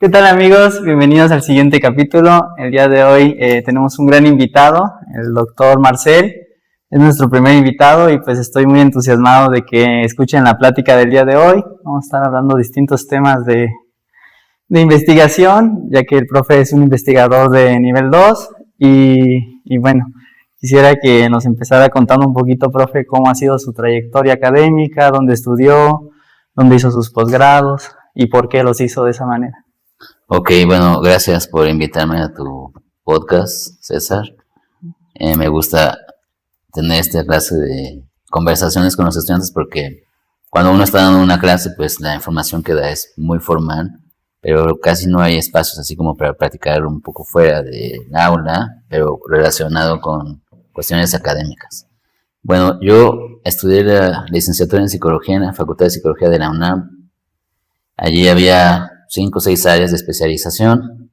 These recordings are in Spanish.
¿Qué tal, amigos? Bienvenidos al siguiente capítulo. El día de hoy tenemos un gran invitado, el doctor Marcel. Es nuestro primer invitado y pues estoy muy entusiasmado de que escuchen la plática del día de hoy. Vamos a estar hablando de distintos temas de investigación, ya que el profe es un investigador de nivel 2 y bueno, quisiera que nos empezara contando un poquito, profe, cómo ha sido su trayectoria académica, dónde estudió, dónde hizo sus posgrados y por qué los hizo de esa manera. Ok, bueno, gracias por invitarme a tu podcast, César. Me gusta tener esta clase de conversaciones con los estudiantes porque cuando uno está dando una clase, pues la información que da es muy formal, pero casi no hay espacios así como para practicar un poco fuera del aula, pero relacionado con cuestiones académicas. Bueno, yo estudié la licenciatura en Psicología en la Facultad de Psicología de la UNAM. Allí había 5 o 6 áreas de especialización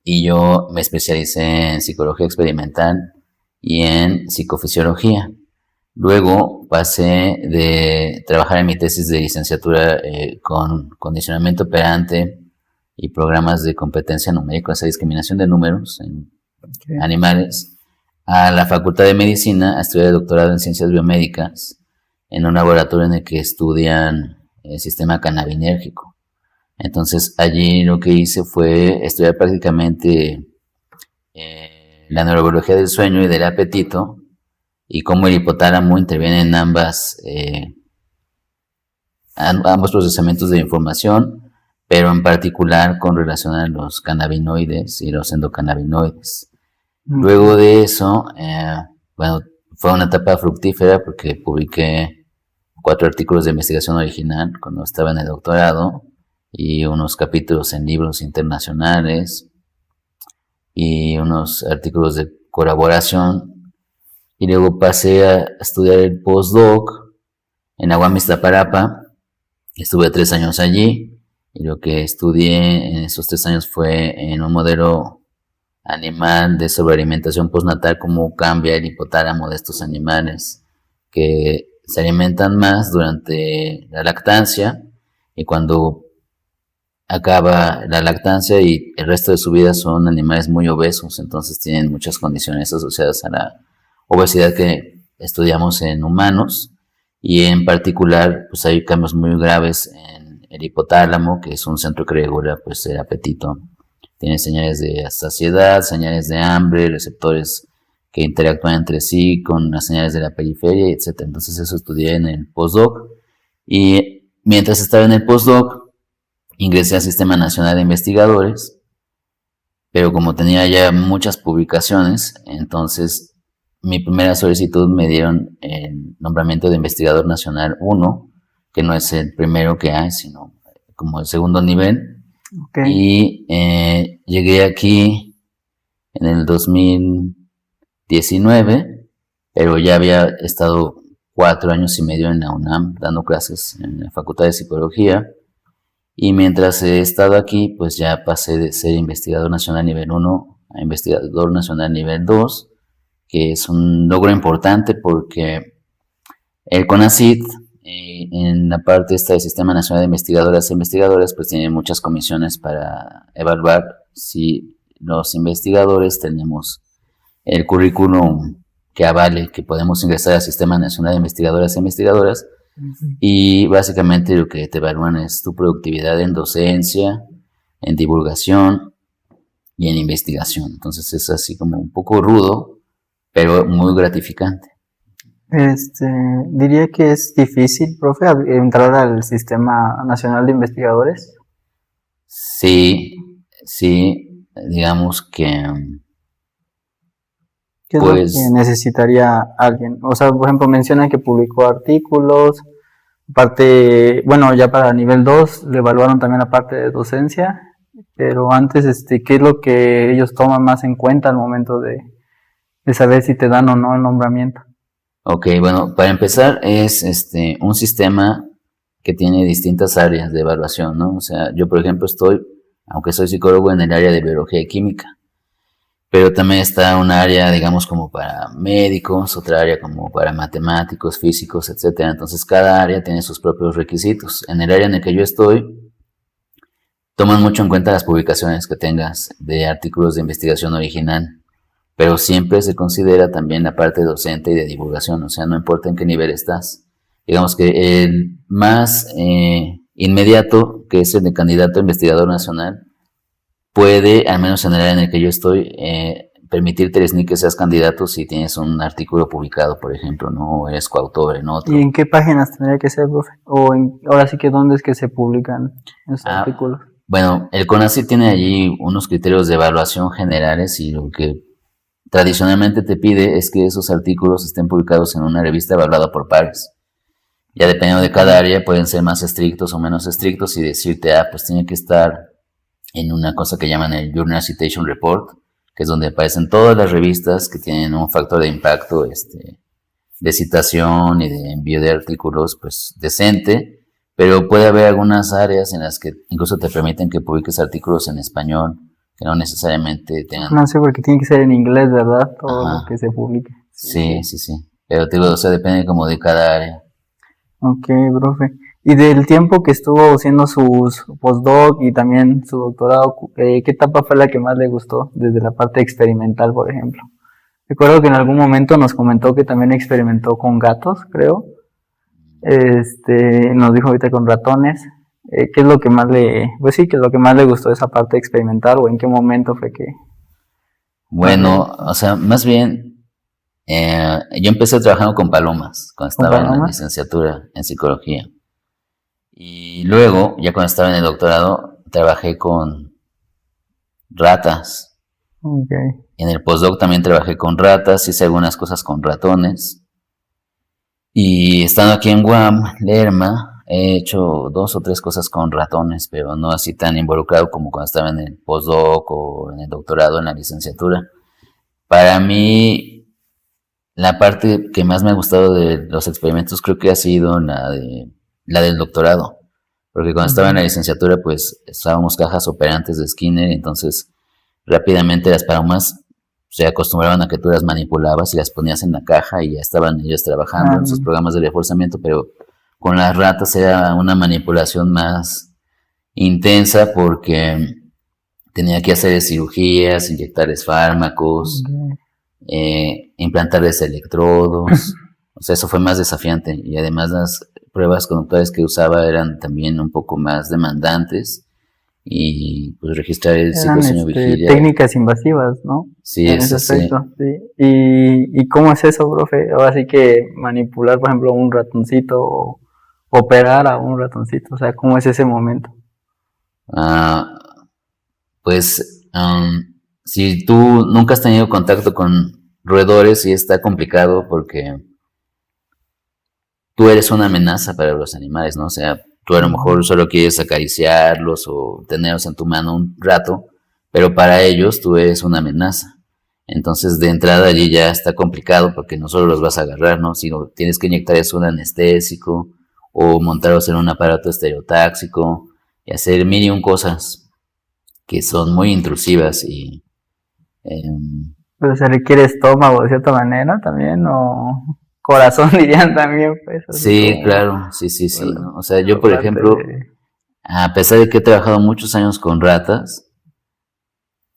y yo me especialicé en psicología experimental y en psicofisiología. Luego pasé de trabajar en mi tesis de licenciatura con condicionamiento operante y programas de competencia numérica, o sea, discriminación de números en animales, a la Facultad de Medicina a estudiar el doctorado en ciencias biomédicas en un laboratorio en el que estudian el sistema cannabinérgico. Entonces allí lo que hice fue estudiar prácticamente la neurobiología del sueño y del apetito y cómo el hipotálamo interviene en ambos procesamientos de información, pero en particular con relación a los cannabinoides y los endocannabinoides. Luego de eso, bueno, fue una etapa fructífera porque publiqué 4 artículos de investigación original cuando estaba en el doctorado y unos capítulos en libros internacionales y unos artículos de colaboración, y luego pasé a estudiar el postdoc en la UAM Iztapalapa. Estuve 3 años allí y lo que estudié en esos 3 años fue en un modelo animal de sobrealimentación postnatal, cómo cambia el hipotálamo de estos animales que se alimentan más durante la lactancia, y cuando acaba la lactancia y el resto de su vida son animales muy obesos, entonces tienen muchas condiciones asociadas a la obesidad que estudiamos en humanos, y en particular pues hay cambios muy graves en el hipotálamo, que es un centro que regula pues el apetito. Tiene señales de saciedad, señales de hambre, receptores que interactúan entre sí con las señales de la periferia, etc. Entonces eso estudié en el postdoc, y mientras estaba en el postdoc ingresé al Sistema Nacional de Investigadores, pero como tenía ya muchas publicaciones, entonces mi primera solicitud me dieron el nombramiento de Investigador Nacional 1, que no es el primero que hay, sino como el segundo nivel. Okay. Y llegué aquí en el 2019, pero ya había estado 4 años y medio en la UNAM dando clases en la Facultad de Psicología. Y mientras he estado aquí, pues ya pasé de ser investigador nacional nivel 1 a investigador nacional nivel 2, que es un logro importante porque el CONACYT, en la parte esta del Sistema Nacional de Investigadoras e Investigadores, pues tiene muchas comisiones para evaluar si los investigadores tenemos el currículum que avale que podemos ingresar al Sistema Nacional de Investigadoras e Investigadoras. Y básicamente lo que te evalúan es tu productividad en docencia, en divulgación y en investigación. Entonces es así como un poco rudo, pero muy gratificante. Diría que es difícil, profe, entrar al Sistema Nacional de Investigadores. Sí, digamos que... ¿Qué es lo que necesitaría alguien? O sea, por ejemplo, menciona que publicó artículos, aparte, bueno, ya para nivel 2 le evaluaron también la parte de docencia, pero antes, ¿qué es lo que ellos toman más en cuenta al momento de saber si te dan o no el nombramiento? Ok, bueno, para empezar es un sistema que tiene distintas áreas de evaluación, ¿no? O sea, yo por ejemplo estoy, aunque soy psicólogo, en el área de biología y química, pero también está una área, digamos, como para médicos, otra área como para matemáticos, físicos, etcétera. Entonces cada área tiene sus propios requisitos. En el área en el que yo estoy, toman mucho en cuenta las publicaciones que tengas de artículos de investigación original, pero siempre se considera también la parte docente y de divulgación, o sea, no importa en qué nivel estás. Digamos que el más inmediato, que es el de candidato a investigador nacional, puede, al menos en el área en el que yo estoy, permitirte el SNI que seas candidato si tienes un artículo publicado, por ejemplo, ¿no? O eres coautor en otro. ¿Y en qué páginas tendría que ser, profe? O ahora sí que dónde es que se publican esos artículos. Bueno, el CONACYT tiene allí unos criterios de evaluación generales y lo que tradicionalmente te pide es que esos artículos estén publicados en una revista evaluada por pares. Ya dependiendo de cada área pueden ser más estrictos o menos estrictos y decirte, pues tiene que estar en una cosa que llaman el Journal Citation Report, que es donde aparecen todas las revistas que tienen un factor de impacto de citación y de envío de artículos pues decente, pero puede haber algunas áreas en las que incluso te permiten que publiques artículos en español, que no necesariamente tengan... No sé, porque tiene que ser en inglés, ¿verdad? Todo lo que se publique. Sí. Pero te digo, o sea, depende como de cada área. Ok, profe. Y del tiempo que estuvo haciendo sus postdoc y también su doctorado, ¿qué etapa fue la que más le gustó desde la parte experimental, por ejemplo? Recuerdo que en algún momento nos comentó que también experimentó con gatos, creo. Nos dijo ahorita con ratones. ¿Qué es lo que más qué es lo que más le gustó de esa parte experimental o en qué momento fue que? Bueno, o sea, más bien, yo empecé trabajando con palomas cuando estaba en la licenciatura en psicología. Y luego, ya cuando estaba en el doctorado, trabajé con ratas. Okay. En el postdoc también trabajé con ratas, hice algunas cosas con ratones. Y estando aquí en UAM, Lerma, he hecho 2 o 3 cosas con ratones, pero no así tan involucrado como cuando estaba en el postdoc o en el doctorado, en la licenciatura. Para mí, la parte que más me ha gustado de los experimentos creo que ha sido la del doctorado, porque cuando estaba en la licenciatura pues usábamos cajas operantes de Skinner, entonces rápidamente las palomas se acostumbraban a que tú las manipulabas y las ponías en la caja y ya estaban ellos trabajando en sus programas de reforzamiento, pero con las ratas era una manipulación más intensa porque tenía que hacer cirugías, inyectarles fármacos, implantarles electrodos, o sea, eso fue más desafiante y además las pruebas conductuales que usaba eran también un poco más demandantes y pues registrar el ciclo sueño-vigilia. Técnicas invasivas, ¿no? Sí, eso sí. ¿Y cómo es eso, profe? O así que manipular, por ejemplo, un ratoncito o operar a un ratoncito, o sea, ¿cómo es ese momento? Si tú nunca has tenido contacto con roedores, sí está complicado porque tú eres una amenaza para los animales, ¿no? O sea, tú a lo mejor solo quieres acariciarlos o tenerlos en tu mano un rato, pero para ellos tú eres una amenaza. Entonces, de entrada allí ya está complicado porque no solo los vas a agarrar, ¿no? Sino tienes que inyectarles un anestésico o montarlos en un aparato estereotáxico y hacer mil y un cosas que son muy intrusivas y... Pero se requiere estómago de cierta manera también, o corazón dirían también, pues. Sí, como, claro, sí. Bueno, o sea, yo por ejemplo, a pesar de que he trabajado muchos años con ratas,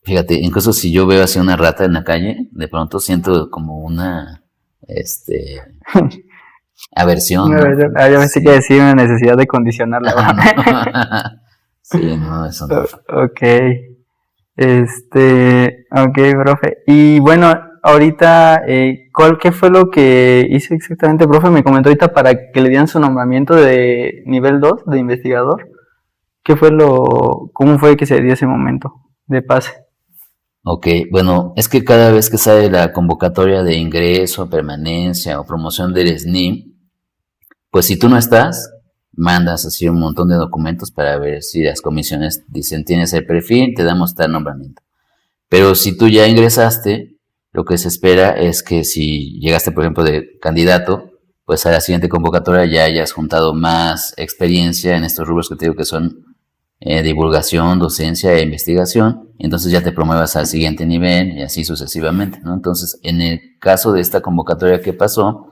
fíjate, incluso si yo veo así una rata en la calle, de pronto siento como una, aversión. ¿No? Yo pensé que decir una necesidad de condicionarla. Sí, no, eso no. Ok. Ok, profe. Y bueno, ahorita, ¿qué fue lo que hizo exactamente, profe? Me comentó ahorita para que le dieran su nombramiento de nivel 2 de investigador. ¿Cómo fue que se dio ese momento de pase? Ok, bueno, es que cada vez que sale la convocatoria de ingreso, permanencia o promoción del SNI, pues si tú no estás, mandas así un montón de documentos para ver si las comisiones dicen tienes el perfil, te damos tal nombramiento. Pero si tú ya ingresaste, lo que se espera es que si llegaste, por ejemplo, de candidato, pues a la siguiente convocatoria ya hayas juntado más experiencia en estos rubros que te digo que son divulgación, docencia e investigación, entonces ya te promuevas al siguiente nivel y así sucesivamente, ¿no? Entonces, en el caso de esta convocatoria que pasó,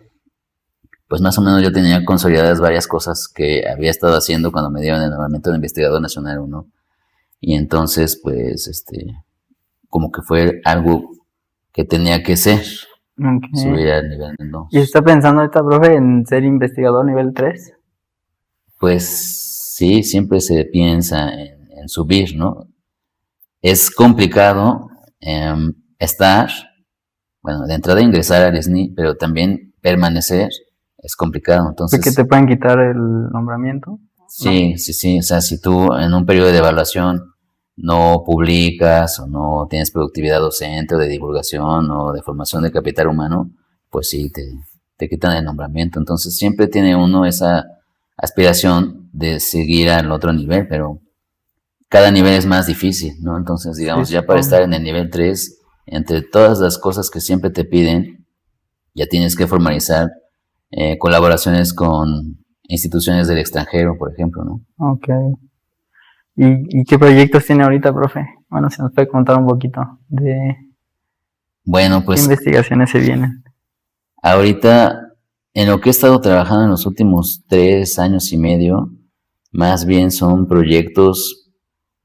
pues más o menos yo tenía consolidadas varias cosas que había estado haciendo cuando me dieron el nombramiento de investigador nacional 1. y entonces pues como que fue algo que tenía que ser, subir al nivel 2. ¿Y está pensando ahorita, profe, en ser investigador nivel 3? Pues sí, siempre se piensa en subir, ¿no? Es complicado estar, bueno, de entrada ingresar al SNI, pero también permanecer es complicado. Entonces, ¿Porque te pueden quitar el nombramiento? Sí, sí, sí. O sea, si tú en un periodo de evaluación no publicas o no tienes productividad docente o de divulgación o de formación de capital humano, pues sí, te quitan el nombramiento. Entonces siempre tiene uno esa aspiración de seguir al otro nivel, pero cada nivel es más difícil, ¿no? Entonces, digamos, ya para estar en el nivel 3, entre todas las cosas que siempre te piden, ya tienes que formalizar colaboraciones con instituciones del extranjero, por ejemplo, ¿no? Ok. ¿Y qué proyectos tiene ahorita, profe? Bueno, si nos puede contar un poquito de bueno, pues, qué investigaciones se vienen. Ahorita, en lo que he estado trabajando en los últimos 3 años y medio, más bien son proyectos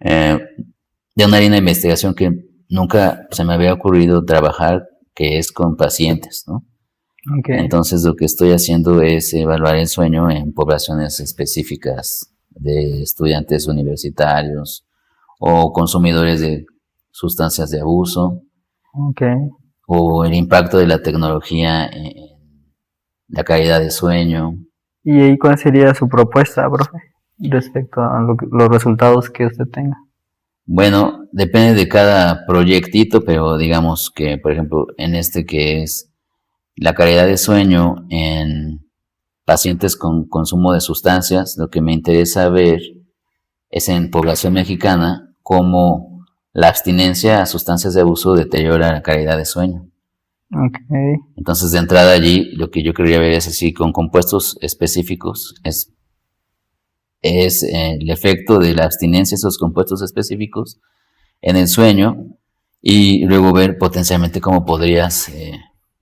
de una línea de investigación que nunca se me había ocurrido trabajar, que es con pacientes, ¿no? Okay. Entonces lo que estoy haciendo es evaluar el sueño en poblaciones específicas de estudiantes universitarios o consumidores de sustancias de abuso, Okay. o el impacto de la tecnología en la calidad de sueño. ¿Y ahí cuál sería su propuesta, profe, respecto a los resultados que usted tenga? Bueno, depende de cada proyectito, pero digamos que, por ejemplo, en este que es la calidad de sueño en pacientes con consumo de sustancias, lo que me interesa ver es en población mexicana cómo la abstinencia a sustancias de abuso deteriora la calidad de sueño. Okay. Entonces, de entrada allí, lo que yo quería ver es así, con compuestos específicos, es el efecto de la abstinencia, esos compuestos específicos, en el sueño, y luego ver potencialmente cómo podrías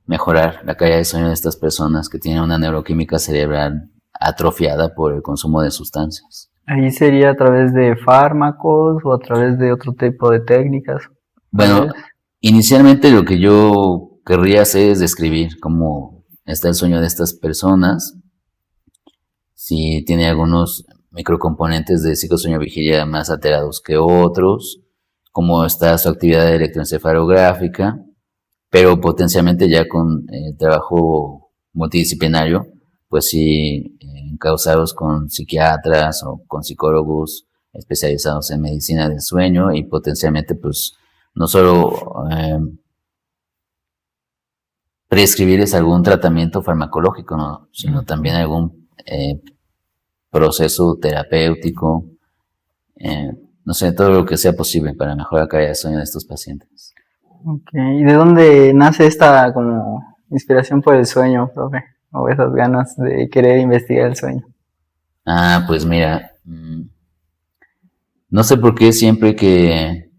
mejorar la calidad de sueño de estas personas que tienen una neuroquímica cerebral atrofiada por el consumo de sustancias. ¿Ahí sería a través de fármacos o a través de otro tipo de técnicas? Bueno, inicialmente lo que yo querría hacer es describir cómo está el sueño de estas personas, si tiene algunos microcomponentes de psicosueño vigilia más alterados que otros, cómo está su actividad electroencefalográfica, pero potencialmente ya con trabajo multidisciplinario, pues sí, encausados con psiquiatras o con psicólogos especializados en medicina del sueño y potencialmente pues no solo prescribirles algún tratamiento farmacológico, ¿no? Sino también algún proceso terapéutico, no sé, todo lo que sea posible para mejorar la calidad de sueño de estos pacientes. Okay. ¿Y de dónde nace esta como inspiración por el sueño, profe? O esas ganas de querer investigar el sueño. Ah, pues mira, no sé por qué siempre que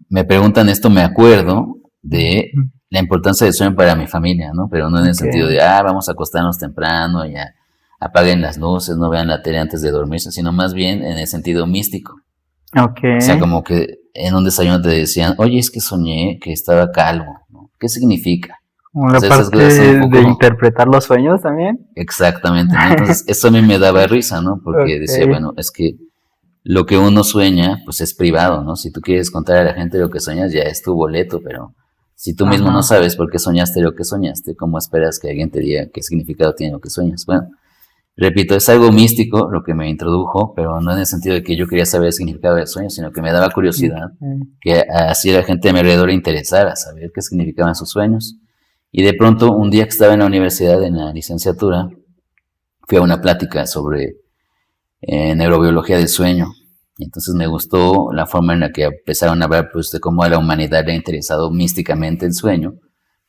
me preguntan esto me acuerdo de la importancia del sueño para mi familia, ¿no? Pero no en el sentido de, vamos a acostarnos temprano, ya apaguen las luces, no vean la tele antes de dormirse, sino más bien en el sentido místico. Okay. O sea, como que en un desayuno te decían, oye, es que soñé que estaba calvo, ¿no? ¿Qué significa? Como la parte de interpretar los sueños también. Exactamente, ¿no? Entonces eso a mí me daba risa, ¿no? Porque decía, bueno, es que lo que uno sueña, pues es privado, ¿no? Si tú quieres contar a la gente lo que sueñas, ya es tu boleto, pero si tú mismo no sabes por qué soñaste lo que soñaste, ¿cómo esperas que alguien te diga qué significado tiene lo que sueñas? Bueno, repito, es algo místico lo que me introdujo, pero no en el sentido de que yo quería saber el significado del sueño, sino que me daba curiosidad que así la gente a mi alrededor le interesara saber qué significaban sus sueños. Y de pronto, un día que estaba en la universidad, en la licenciatura, fui a una plática sobre neurobiología del sueño. Y entonces me gustó la forma en la que empezaron a hablar pues, de cómo a la humanidad le ha interesado místicamente el sueño,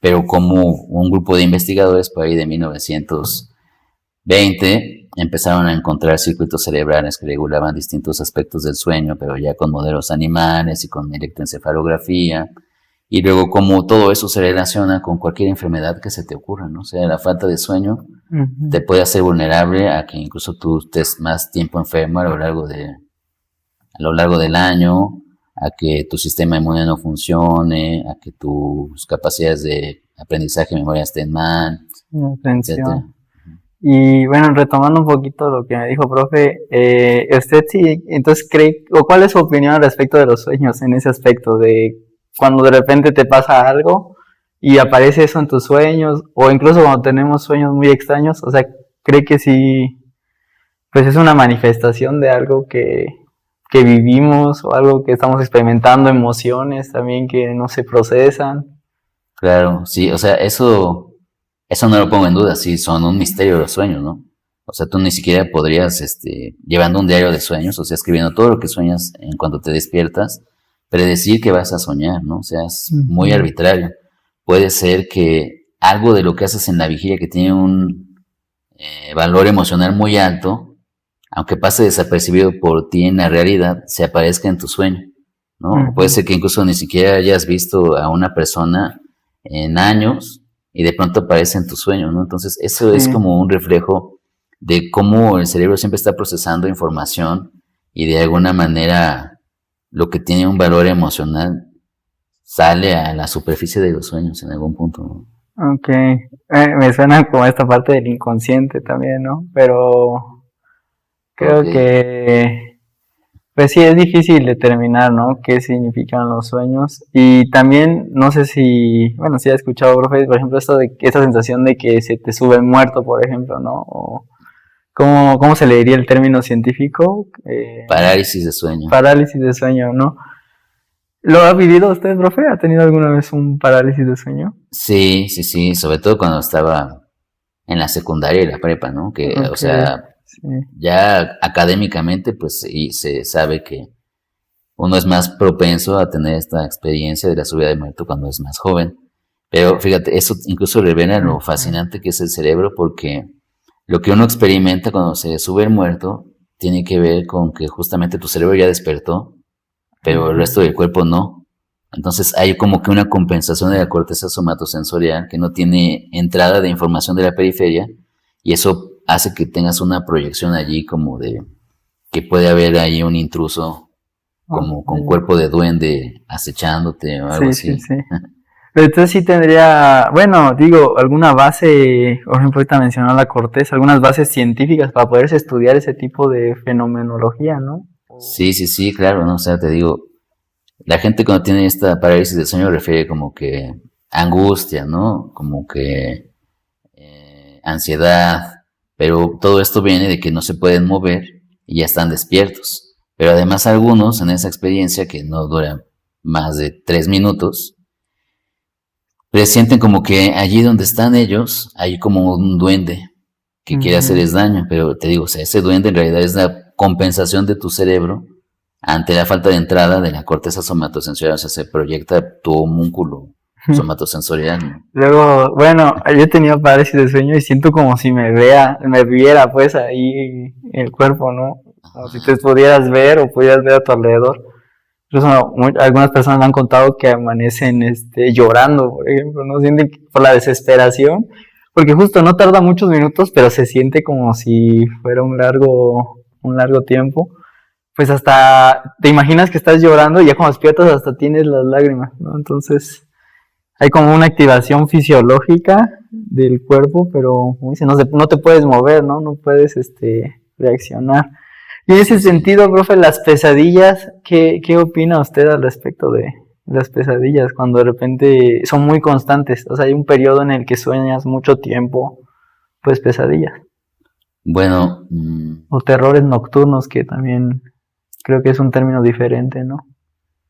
pero como un grupo de investigadores por ahí de 1920 empezaron a encontrar circuitos cerebrales que regulaban distintos aspectos del sueño, pero ya con modelos animales y con electroencefalografía. Y luego como todo eso se relaciona con cualquier enfermedad que se te ocurra, ¿no? O sea, la falta de sueño te puede hacer vulnerable a que incluso tú estés más tiempo enfermo a lo largo de lo largo del año, a que tu sistema inmune no funcione, a que tus capacidades de aprendizaje y memoria estén mal, etcétera. Atención. Y bueno, retomando un poquito lo que me dijo, profe, usted sí, entonces cree, o cuál es su opinión al respecto de los sueños en ese aspecto, de cuando de repente te pasa algo y aparece eso en tus sueños, o incluso cuando tenemos sueños muy extraños, o sea, cree que sí, pues es una manifestación de algo que vivimos o algo que estamos experimentando, emociones también que no se procesan. Claro, sí, o sea, eso no lo pongo en duda, sí, son un misterio los sueños, ¿no? O sea, tú ni siquiera podrías, llevando un diario de sueños, o sea, escribiendo todo lo que sueñas en cuanto te despiertas, predecir que vas a soñar, ¿no? O sea, es muy arbitrario. Puede ser que algo de lo que haces en la vigilia que tiene un valor emocional muy alto, aunque pase desapercibido por ti en la realidad, se aparezca en tu sueño, ¿no? Puede ser que incluso ni siquiera hayas visto a una persona en años y de pronto aparece en tu sueño, ¿no? Entonces, eso es como un reflejo de cómo el cerebro siempre está procesando información y de alguna manera lo que tiene un valor emocional sale a la superficie de los sueños en algún punto, ¿no? Ok, me suena como esta parte del inconsciente también, ¿no? Pero creo que, pues sí, es difícil determinar, ¿no? Qué significan los sueños. Y también, no sé si, bueno, si has escuchado, profe, por ejemplo, esto de esa sensación de que se te sube el muerto, por ejemplo, ¿no? O, ¿cómo se le diría el término científico? Parálisis de sueño. Parálisis de sueño, ¿no? ¿Lo ha vivido usted, profe? ¿Ha tenido alguna vez un parálisis de sueño? Sí, sobre todo cuando estaba en la secundaria y la prepa, ¿no? Que, o sea, ya académicamente, pues sí, se sabe que uno es más propenso a tener esta experiencia de la subida de muerto cuando es más joven. Pero fíjate, eso incluso revela lo fascinante que es el cerebro, porque lo que uno experimenta cuando se sube el muerto tiene que ver con que justamente tu cerebro ya despertó, pero el resto del cuerpo no. Entonces hay como que una compensación de la corteza somatosensorial que no tiene entrada de información de la periferia, y eso hace que tengas una proyección allí como de que puede haber ahí un intruso como con cuerpo de duende acechándote o algo así. Sí. Pero entonces sí tendría, bueno, digo, alguna base, por ejemplo, ahorita mencionó la corteza, algunas bases científicas para poderse estudiar ese tipo de fenomenología, ¿no? Sí, claro, ¿no? O sea, te digo, la gente cuando tiene esta parálisis de sueño refiere como que angustia, ¿no? Como que ansiedad, pero todo esto viene de que no se pueden mover y ya están despiertos. Pero además algunos en esa experiencia, que no dura más de 3 minutos, presienten como que allí donde están ellos hay como un duende que quiere hacerles daño, pero te digo, o sea, ese duende en realidad es la compensación de tu cerebro ante la falta de entrada de la corteza somatosensorial, o sea, se proyecta tu homúnculo somatosensorial, ¿no? Luego, bueno, yo he tenido parálisis de sueño y siento como si me viera pues ahí el cuerpo, ¿no? Como si te pudieras ver o pudieras ver a tu alrededor. Incluso algunas personas me han contado que amanecen llorando, por ejemplo, ¿no? Sienten por la desesperación, porque justo no tarda muchos minutos, pero se siente como si fuera un largo tiempo. Pues hasta te imaginas que estás llorando y ya cuando despiertas hasta tienes las lágrimas, ¿no? Entonces hay como una activación fisiológica del cuerpo, pero como dice, no te puedes mover, ¿no? No puedes reaccionar. Y en ese sentido, profe, las pesadillas, ¿qué opina usted al respecto de las pesadillas? Cuando de repente son muy constantes, o sea, hay un periodo en el que sueñas mucho tiempo, pues pesadillas. Bueno, o terrores nocturnos, que también creo que es un término diferente, ¿no?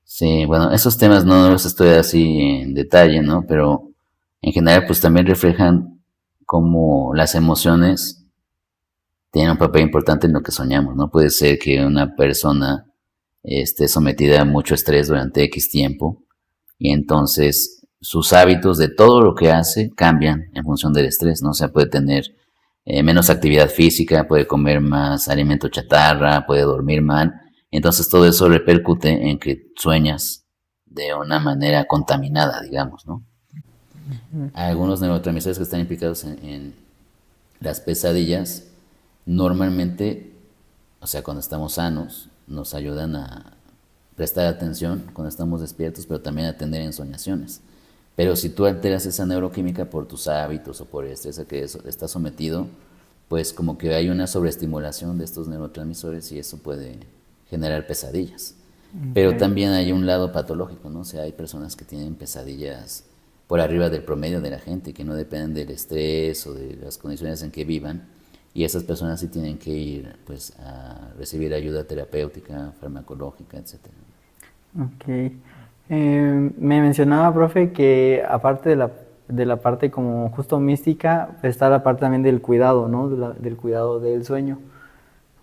Sí, bueno, esos temas no los estoy así en detalle, ¿no? Pero en general, pues también reflejan cómo las emociones tienen un papel importante en lo que soñamos, ¿no? Puede ser que una persona esté sometida a mucho estrés durante X tiempo y entonces sus hábitos de todo lo que hace cambian en función del estrés, ¿no? O sea, puede tener menos actividad física, puede comer más alimento chatarra, puede dormir mal. Entonces todo eso repercute en que sueñas de una manera contaminada, digamos, ¿no? Algunos neurotransmisores que están implicados en las pesadillas, normalmente, o sea, cuando estamos sanos, nos ayudan a prestar atención cuando estamos despiertos, pero también a tener ensoñaciones. Pero si tú alteras esa neuroquímica por tus hábitos o por el estrés a que estás sometido, pues como que hay una sobreestimulación de estos neurotransmisores y eso puede generar pesadillas. Pero también hay un lado patológico, ¿no? O sea, hay personas que tienen pesadillas por arriba del promedio de la gente, que no dependen del estrés o de las condiciones en que vivan, y esas personas sí tienen que ir pues a recibir ayuda terapéutica, farmacológica, etcétera. Ok. Me mencionaba, profe, que aparte de la parte como justo mística, está la parte también del cuidado, ¿no? Del cuidado del sueño.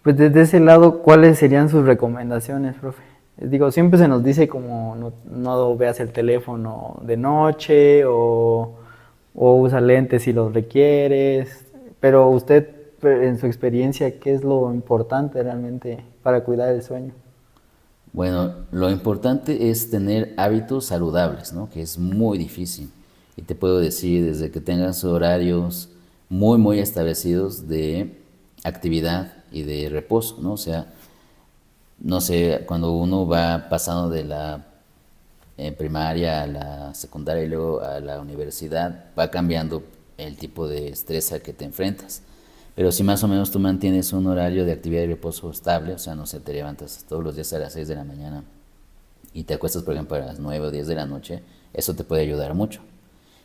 Pues desde ese lado, ¿cuáles serían sus recomendaciones, profe? Digo, siempre se nos dice como no veas el teléfono de noche o usa lentes si los requieres, pero usted, en su experiencia, ¿qué es lo importante realmente para cuidar el sueño? Bueno, lo importante es tener hábitos saludables, ¿no? Que es muy difícil. Y te puedo decir, desde que tengas horarios muy establecidos de actividad y de reposo, ¿no? O sea, no sé, cuando uno va pasando de la primaria a la secundaria y luego a la universidad, va cambiando el tipo de estrés al que te enfrentas. Pero si más o menos tú mantienes un horario de actividad y reposo estable, o sea, no sé, te levantas todos los días a las 6 de la mañana y te acuestas, por ejemplo, a las 9 o 10 de la noche, eso te puede ayudar mucho.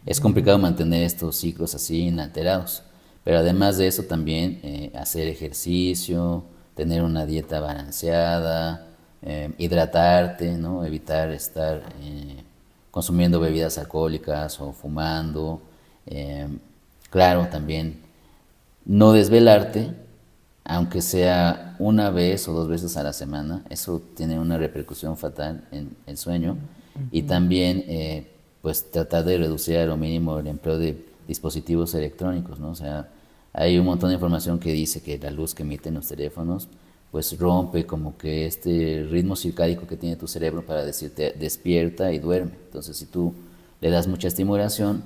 Es complicado mantener estos ciclos así inalterados, pero además de eso también hacer ejercicio, tener una dieta balanceada, hidratarte, ¿no? Evitar estar consumiendo bebidas alcohólicas o fumando. Claro, también no desvelarte, aunque sea una vez o dos veces a la semana, eso tiene una repercusión fatal en el sueño. Y también, pues, tratar de reducir a lo mínimo el empleo de dispositivos electrónicos, ¿no? O sea, hay un montón de información que dice que la luz que emiten los teléfonos, pues, rompe como que este ritmo circádico que tiene tu cerebro para decirte despierta y duerme. Entonces, si tú le das mucha estimulación,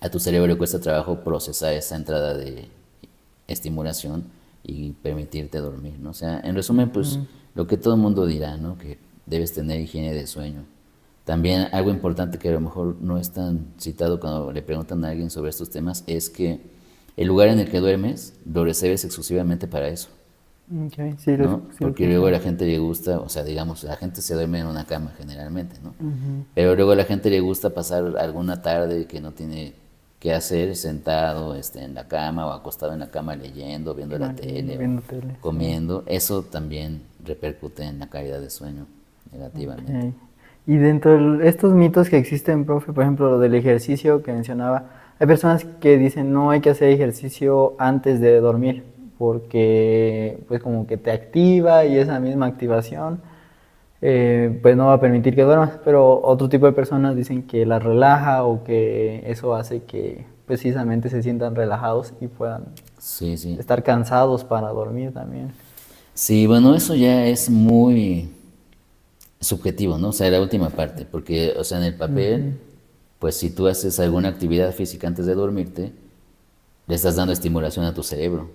a tu cerebro le cuesta trabajo procesar esa entrada de estimulación y permitirte dormir, ¿no? O sea, en resumen, pues lo que todo el mundo dirá, ¿no? Que debes tener higiene de sueño. También algo importante que a lo mejor no es tan citado cuando le preguntan a alguien sobre estos temas es que el lugar en el que duermes lo reserves exclusivamente para eso, Okay, sí, ¿no? sí lo Porque luego a escuché. la gente le gusta, o sea, digamos, la gente se duerme en una cama generalmente, ¿no? Pero luego a la gente le gusta pasar alguna tarde que no tiene qué hacer sentado en la cama o acostado en la cama leyendo, viendo la tele o Viendo tele, sí. comiendo. Eso también repercute en la calidad de sueño negativamente. Ok. Y dentro de estos mitos que existen, profe, por ejemplo, lo del ejercicio que mencionaba, hay personas que dicen no hay que hacer ejercicio antes de dormir, porque pues como que te activa y esa misma activación pues no va a permitir que duermas, pero otro tipo de personas dicen que las relaja o que eso hace que precisamente se sientan relajados y puedan Sí, sí. estar cansados para dormir también. Sí, bueno, eso ya es muy subjetivo, ¿no? O sea, la última parte, porque, o sea, en el papel, pues si tú haces alguna actividad física antes de dormirte, le estás dando estimulación a tu cerebro,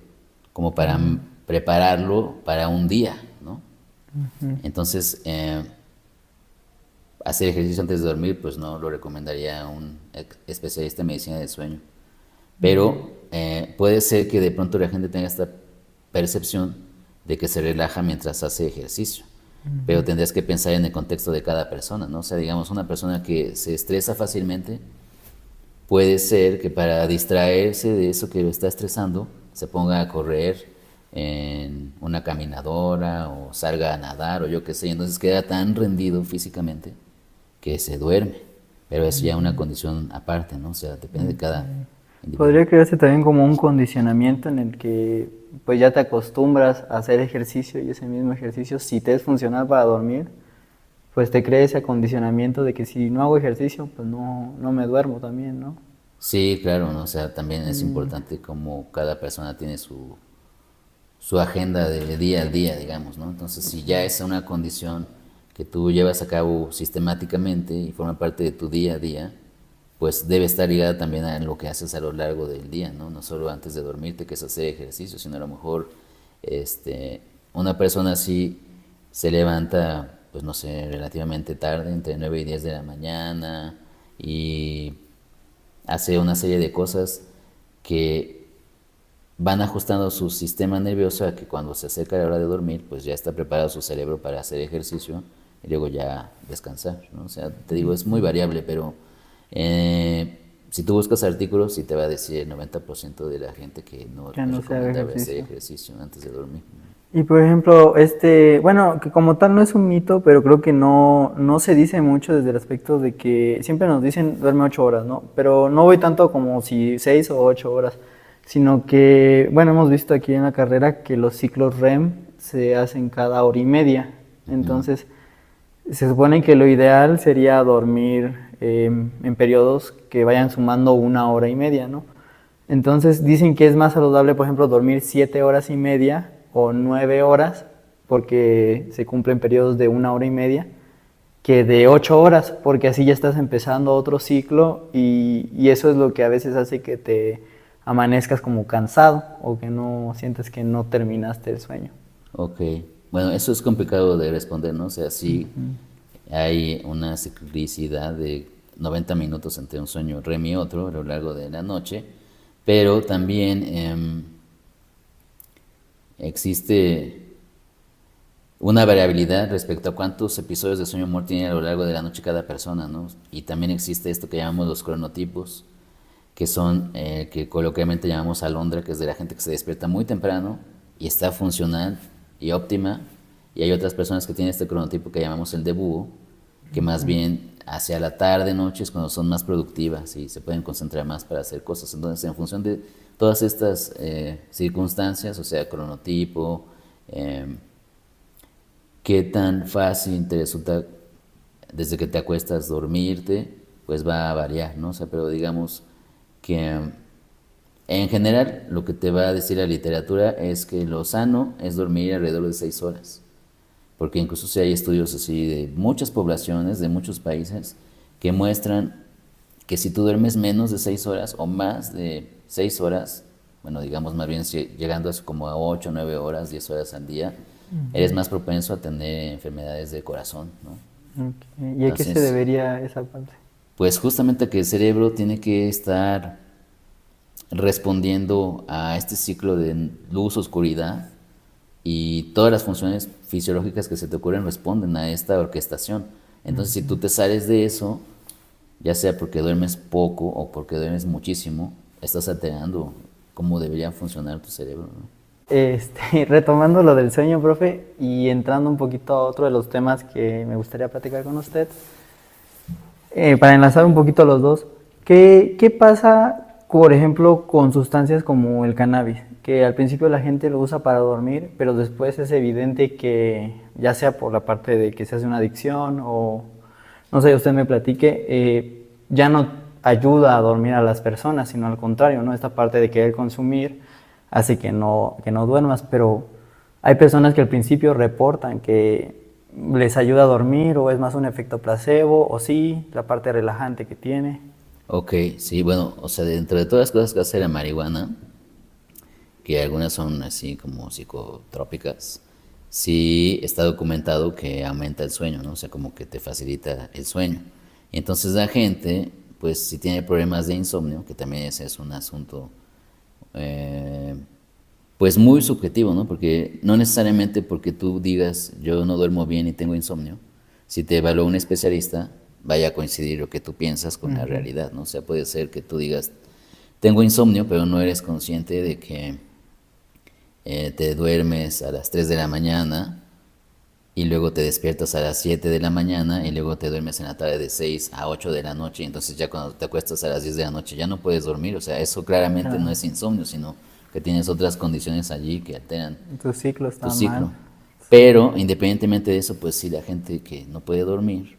como para prepararlo para un día, ¿no? Entonces, hacer ejercicio antes de dormir, pues no lo recomendaría a un especialista en medicina del sueño. Pero puede ser que de pronto la gente tenga esta percepción de que se relaja mientras hace ejercicio. Pero tendrías que pensar en el contexto de cada persona, ¿no? O sea, digamos, una persona que se estresa fácilmente, puede ser que para distraerse de eso que lo está estresando, se ponga a correr en una caminadora o salga a nadar o yo qué sé, y entonces queda tan rendido físicamente que se duerme. Pero es ya una condición aparte, ¿no? O sea, depende de cada individuo. Podría crearse también como un condicionamiento en el que pues ya te acostumbras a hacer ejercicio y ese mismo ejercicio, si te es funcional para dormir, pues te crea ese acondicionamiento de que si no hago ejercicio, pues no me duermo también, ¿no? Sí, claro, ¿no? O sea, también es importante cómo cada persona tiene su agenda de día a día, digamos, ¿no? Entonces, si ya es una condición que tú llevas a cabo sistemáticamente y forma parte de tu día a día, pues debe estar ligada también a lo que haces a lo largo del día, ¿no? No solo antes de dormirte, que es hacer ejercicio, sino a lo mejor una persona así se levanta, pues no sé, relativamente tarde, entre 9 y 10 de la mañana, y hace una serie de cosas que van ajustando su sistema nervioso a que cuando se acerca la hora de dormir, pues ya está preparado su cerebro para hacer ejercicio y luego ya descansar, ¿no? O sea, te digo, es muy variable, pero si tú buscas artículos, sí te va a decir el 90% de la gente que no Ya es no se haga recomendable hacer ejercicio. ejercicio antes de dormir. Y por ejemplo, bueno, que como tal no es un mito, pero creo que no se dice mucho desde el aspecto de que siempre nos dicen duerme 8 horas, ¿no? Pero no voy tanto como si 6 o 8 horas, sino que, bueno, hemos visto aquí en la carrera que los ciclos REM se hacen cada hora y media. Entonces, se supone que lo ideal sería dormir en periodos que vayan sumando 1 hora y media, ¿no? Entonces dicen que es más saludable, por ejemplo, dormir 7 horas y media o 9 horas, porque se cumplen periodos de 1 hora y media, que de 8 horas, porque así ya estás empezando otro ciclo y eso es lo que a veces hace que te amanezcas como cansado o que no sientes que no terminaste el sueño. Ok, bueno, eso es complicado de responder, ¿no? O sea, sí hay una ciclicidad de 90 minutos entre un sueño REM y otro a lo largo de la noche, pero también existe una variabilidad respecto a cuántos episodios de sueño humor tiene a lo largo de la noche cada persona, ¿no? Y también existe esto que llamamos los cronotipos, que son, que coloquialmente llamamos alondra, que es de la gente que se despierta muy temprano y está funcional y óptima, y hay otras personas que tienen este cronotipo que llamamos el de búho, que más bien hacia la tarde, noche es cuando son más productivas y se pueden concentrar más para hacer cosas. Entonces, en función de todas estas circunstancias, o sea, cronotipo, qué tan fácil te resulta desde que te acuestas dormirte, pues va a variar, ¿no? O sea, pero digamos que en general lo que te va a decir la literatura es que lo sano es dormir alrededor de 6 horas, porque incluso si hay estudios así de muchas poblaciones, de muchos países, que muestran que si tú duermes menos de 6 horas o más de 6 horas, bueno, digamos más bien llegando a como a 8, 9 horas, 10 horas al día, eres más propenso a tener enfermedades de corazón, ¿no? Okay. ¿Y a qué se Entonces, debería esa parte? pues justamente que el cerebro tiene que estar respondiendo a este ciclo de luz-oscuridad y todas las funciones fisiológicas que se te ocurren responden a esta orquestación. Entonces, si tú te sales de eso, ya sea porque duermes poco o porque duermes muchísimo, estás alterando cómo debería funcionar tu cerebro, ¿no? Retomando lo del sueño, profe, y entrando un poquito a otro de los temas que me gustaría platicar con usted, para enlazar un poquito los dos, ¿qué pasa, por ejemplo, con sustancias como el cannabis? Que al principio la gente lo usa para dormir, pero después es evidente que, ya sea por la parte de que se hace una adicción o, no sé, usted me platique, ya no ayuda a dormir a las personas, sino al contrario, ¿no? Esta parte de querer consumir hace que no duermas, pero hay personas que al principio reportan que les ayuda a dormir o es más un efecto placebo o sí, la parte relajante que tiene. Ok, sí, bueno, o sea, dentro de todas las cosas que hace la marihuana, que algunas son así como psicotrópicas, sí está documentado que aumenta el sueño, ¿no? O sea, como que te facilita el sueño. Y entonces la gente, pues si tiene problemas de insomnio, que también ese es un asunto, eh, pues muy subjetivo, ¿no? Porque no necesariamente porque tú digas yo no duermo bien y tengo insomnio, si te evalúa un especialista, vaya a coincidir lo que tú piensas con la realidad, ¿no? O sea, puede ser que tú digas tengo insomnio, pero no eres consciente de que te duermes a las 3 de la mañana y luego te despiertas a las 7 de la mañana y luego te duermes en la tarde de 6 a 8 de la noche y entonces ya cuando te acuestas a las 10 de la noche ya no puedes dormir, o sea, eso claramente no Claro. es insomnio, sino que tienes otras condiciones allí que alteran Tu ciclo tu está ciclo. mal. Sí. Pero independientemente de eso, pues sí, la gente que no puede dormir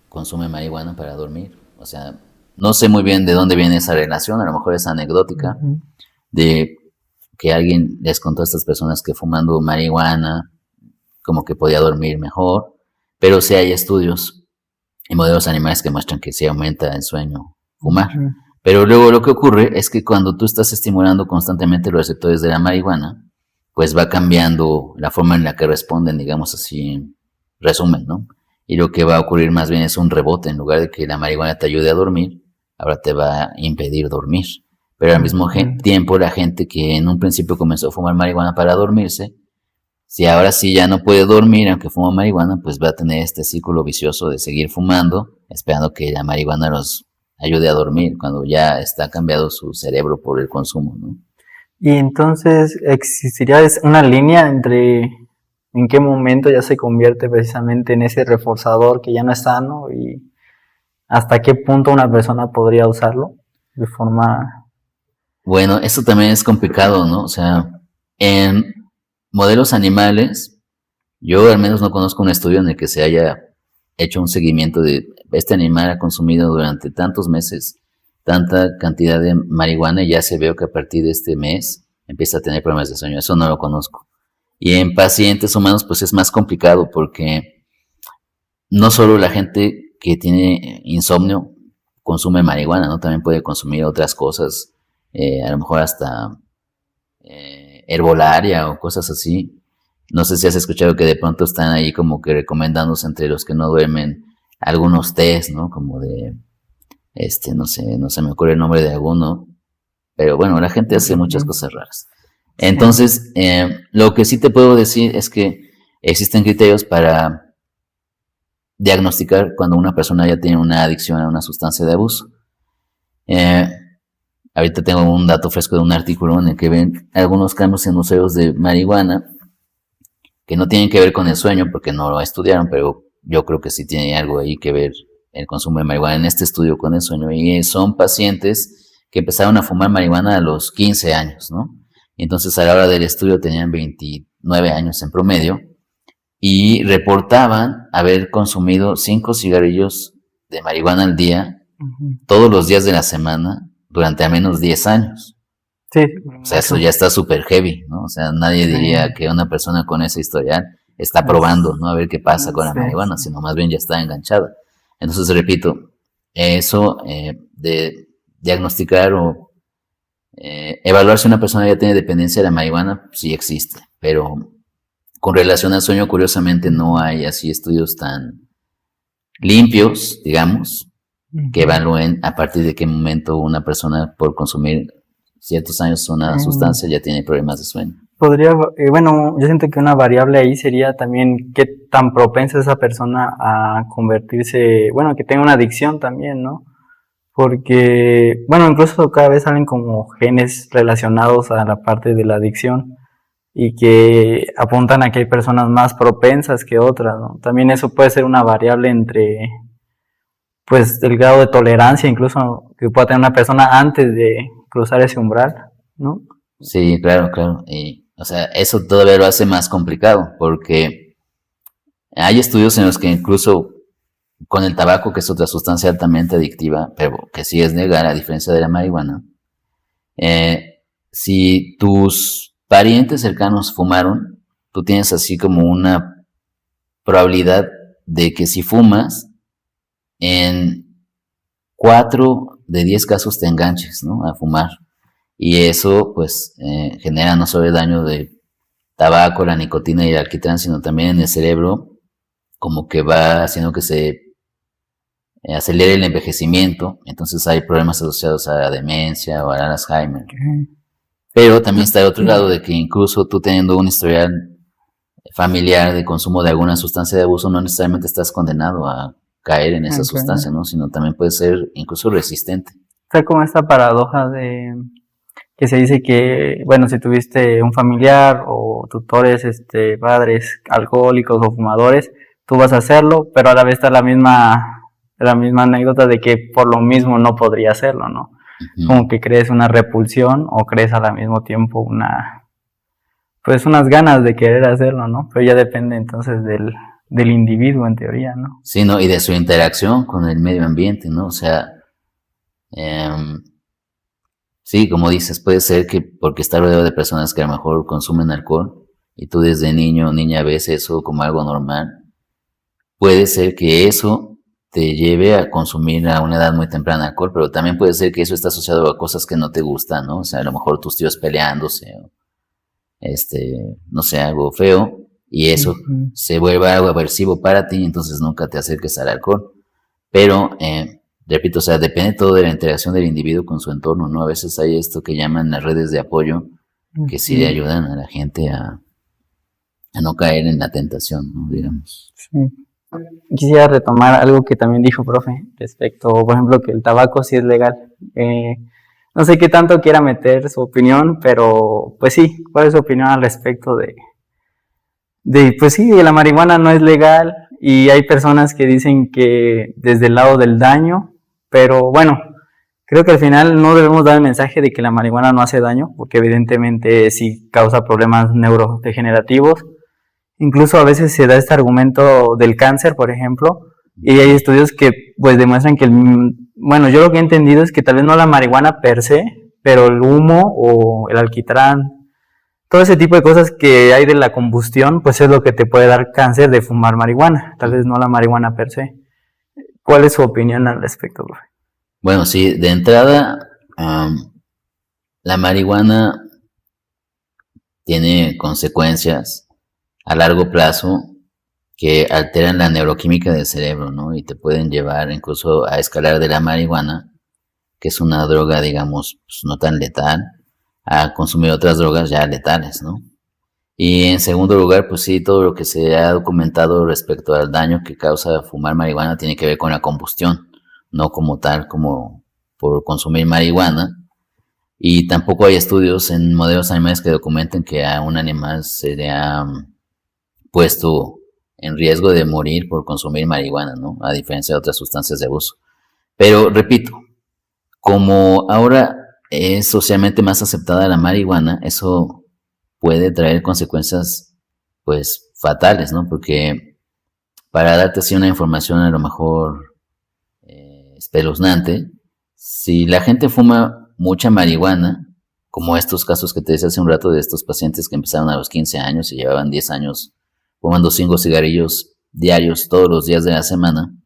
consume marihuana para dormir. O sea, no sé muy bien de dónde viene esa relación, a lo mejor es anecdótica, Ujú. de que alguien les contó a estas personas que fumando marihuana como que podía dormir mejor, pero sí hay estudios y modelos animales que muestran que sí aumenta el sueño fumar. Ujú. Pero luego lo que ocurre es que cuando tú estás estimulando constantemente los receptores de la marihuana, pues va cambiando la forma en la que responden, digamos así, en resumen, ¿no? Y lo que va a ocurrir más bien es un rebote. En lugar de que la marihuana te ayude a dormir, ahora te va a impedir dormir. Pero al mismo tiempo, la gente que en un principio comenzó a fumar marihuana para dormirse, si ahora sí ya no puede dormir, aunque fuma marihuana, pues va a tener este círculo vicioso de seguir fumando, esperando que la marihuana los ayude a dormir, cuando ya está cambiado su cerebro por el consumo, ¿no? Y entonces, ¿existiría una línea entre en qué momento ya se convierte precisamente en ese reforzador que ya no es sano y hasta qué punto una persona podría usarlo de forma... Bueno, esto también es complicado, ¿no? O sea, en modelos animales, yo al menos no conozco un estudio en el que se haya hecho un seguimiento de este animal ha consumido durante tantos meses tanta cantidad de marihuana y ya se ve que a partir de este mes empieza a tener problemas de sueño. Eso no lo conozco. Y en pacientes humanos pues es más complicado porque no solo la gente que tiene insomnio consume marihuana, ¿no? También puede consumir otras cosas, a lo mejor hasta herbolaria o cosas así. No sé si has escuchado que de pronto están ahí como que recomendándose entre los que no duermen algunos tés, ¿no? Como de, no se me ocurre el nombre de alguno, pero bueno, la gente hace muchas cosas raras. Entonces, lo que sí te puedo decir es que existen criterios para diagnosticar cuando una persona ya tiene una adicción a una sustancia de abuso. Ahorita tengo un dato fresco de un artículo en el que ven algunos cambios en museos de marihuana que no tienen que ver con el sueño porque no lo estudiaron, pero yo creo que sí tiene algo ahí que ver el consumo de marihuana en este estudio con el sueño. Y son pacientes que empezaron a fumar marihuana a los 15 años, ¿no? Entonces a la hora del estudio tenían 29 años en promedio y reportaban haber consumido 5 cigarrillos de marihuana al día, todos los días de la semana, durante al menos 10 años. Sí. O sea, eso ya está súper heavy, ¿no? O sea, nadie diría que una persona con ese historial está probando, ¿no? A ver qué pasa con la marihuana, sino más bien ya está enganchada. Entonces, repito, eso de diagnosticar o evaluar si una persona ya tiene dependencia de la marihuana, sí existe, pero con relación al sueño, curiosamente, no hay así estudios tan limpios, digamos, que evalúen a partir de qué momento una persona por consumir ciertos años una sustancia ya tiene problemas de sueño. Podría, bueno, yo siento que una variable ahí sería también qué tan propensa es esa persona a convertirse, bueno, que tenga una adicción también, ¿no? Porque, bueno, incluso cada vez salen como genes relacionados a la parte de la adicción y que apuntan a que hay personas más propensas que otras, ¿no? También eso puede ser una variable entre, pues, el grado de tolerancia incluso que pueda tener una persona antes de cruzar ese umbral, ¿no? Sí, claro, claro. Y, o sea, eso todavía lo hace más complicado porque hay estudios en los que incluso con el tabaco, que es otra sustancia altamente adictiva, pero que sí es legal a diferencia de la marihuana, si tus parientes cercanos fumaron, tú tienes así como una probabilidad de que si fumas, en 4 de 10 casos te enganches, ¿no? A fumar. Y eso, pues, genera no solo el daño de tabaco, la nicotina y el alquitrán, sino también en el cerebro, como que va haciendo que se acelere el envejecimiento. Entonces hay problemas asociados a la demencia o al Alzheimer. Pero también está el otro lado de que incluso tú teniendo un historial familiar de consumo de alguna sustancia de abuso, no necesariamente estás condenado a caer en esa sustancia, ¿no? Sino también puede ser incluso resistente. Está como esta paradoja de que se dice que, bueno, si tuviste un familiar o tutores, padres alcohólicos o fumadores, tú vas a hacerlo, pero a la vez está la misma anécdota de que por lo mismo no podría hacerlo, ¿no? Como que crees una repulsión o crees al mismo tiempo pues unas ganas de querer hacerlo, ¿no? Pero ya depende entonces del individuo en teoría, ¿no? Sí, ¿no? Y de su interacción con el medio ambiente, ¿no? O sea, sí, como dices, puede ser que porque está rodeado de personas que a lo mejor consumen alcohol y tú desde niño o niña ves eso como algo normal, puede ser que eso te lleve a consumir a una edad muy temprana alcohol, pero también puede ser que eso está asociado a cosas que no te gustan, ¿no? O sea, a lo mejor tus tíos peleándose. no sé, algo feo, y eso se vuelve algo aversivo para ti, entonces nunca te acerques al alcohol. Pero, repito, o sea, depende todo de la interacción del individuo con su entorno, ¿no? A veces hay esto que llaman las redes de apoyo, que sí le ayudan a la gente a no caer en la tentación, ¿no? Digamos. Sí. Quisiera retomar algo que también dijo, profe, respecto, por ejemplo, que el tabaco sí es legal. No sé qué tanto quiera meter su opinión, pero pues sí, ¿cuál es su opinión al respecto pues sí, la marihuana no es legal y hay personas que dicen que desde el lado del daño, pero bueno, creo que al final no debemos dar el mensaje de que la marihuana no hace daño, porque evidentemente sí causa problemas neurodegenerativos. Incluso a veces se da este argumento del cáncer, por ejemplo, y hay estudios que pues demuestran que, bueno, yo lo que he entendido es que tal vez no la marihuana per se, pero el humo o el alquitrán, todo ese tipo de cosas que hay de la combustión, pues es lo que te puede dar cáncer de fumar marihuana, tal vez no la marihuana per se. ¿Cuál es su opinión al respecto, profe? Bueno, sí, de entrada, la marihuana tiene consecuencias a largo plazo que alteran la neuroquímica del cerebro, ¿no? Y te pueden llevar incluso a escalar de la marihuana, que es una droga, digamos, pues, no tan letal, a consumir otras drogas ya letales, ¿no? Y en segundo lugar, pues sí, todo lo que se ha documentado respecto al daño que causa fumar marihuana tiene que ver con la combustión, no como tal, como por consumir marihuana. Y tampoco hay estudios en modelos animales que documenten que a un animal se le ha puesto en riesgo de morir por consumir marihuana, ¿no? A diferencia de otras sustancias de abuso. Pero repito, como ahora es socialmente más aceptada la marihuana, eso puede traer consecuencias, pues, fatales, ¿no? Porque para darte así una información a lo mejor espeluznante, si la gente fuma mucha marihuana, como estos casos que te decía hace un rato de estos pacientes que empezaron a los 15 años y llevaban 10 años fumando 5 cigarrillos diarios todos los días de la semana,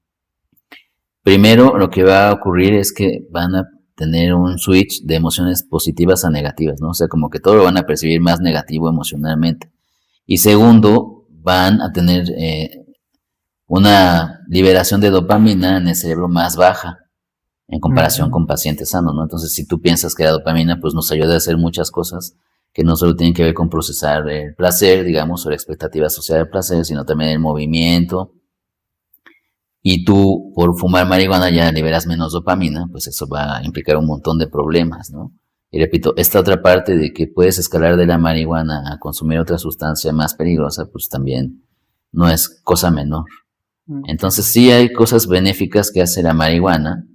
primero lo que va a ocurrir es que van a tener un switch de emociones positivas a negativas, ¿no? O sea, como que todo lo van a percibir más negativo emocionalmente. Y segundo, van a tener una liberación de dopamina en el cerebro más baja en comparación con pacientes sanos, ¿no? Entonces, si tú piensas que la dopamina pues nos ayuda a hacer muchas cosas que no solo tienen que ver con procesar el placer, digamos, o la expectativa asociada al placer, sino también el movimiento. Y tú, por fumar marihuana, ya liberas menos dopamina, pues eso va a implicar un montón de problemas, ¿no? Y repito, esta otra parte de que puedes escalar de la marihuana a consumir otra sustancia más peligrosa, pues también no es cosa menor. Entonces sí hay cosas benéficas que hace la marihuana,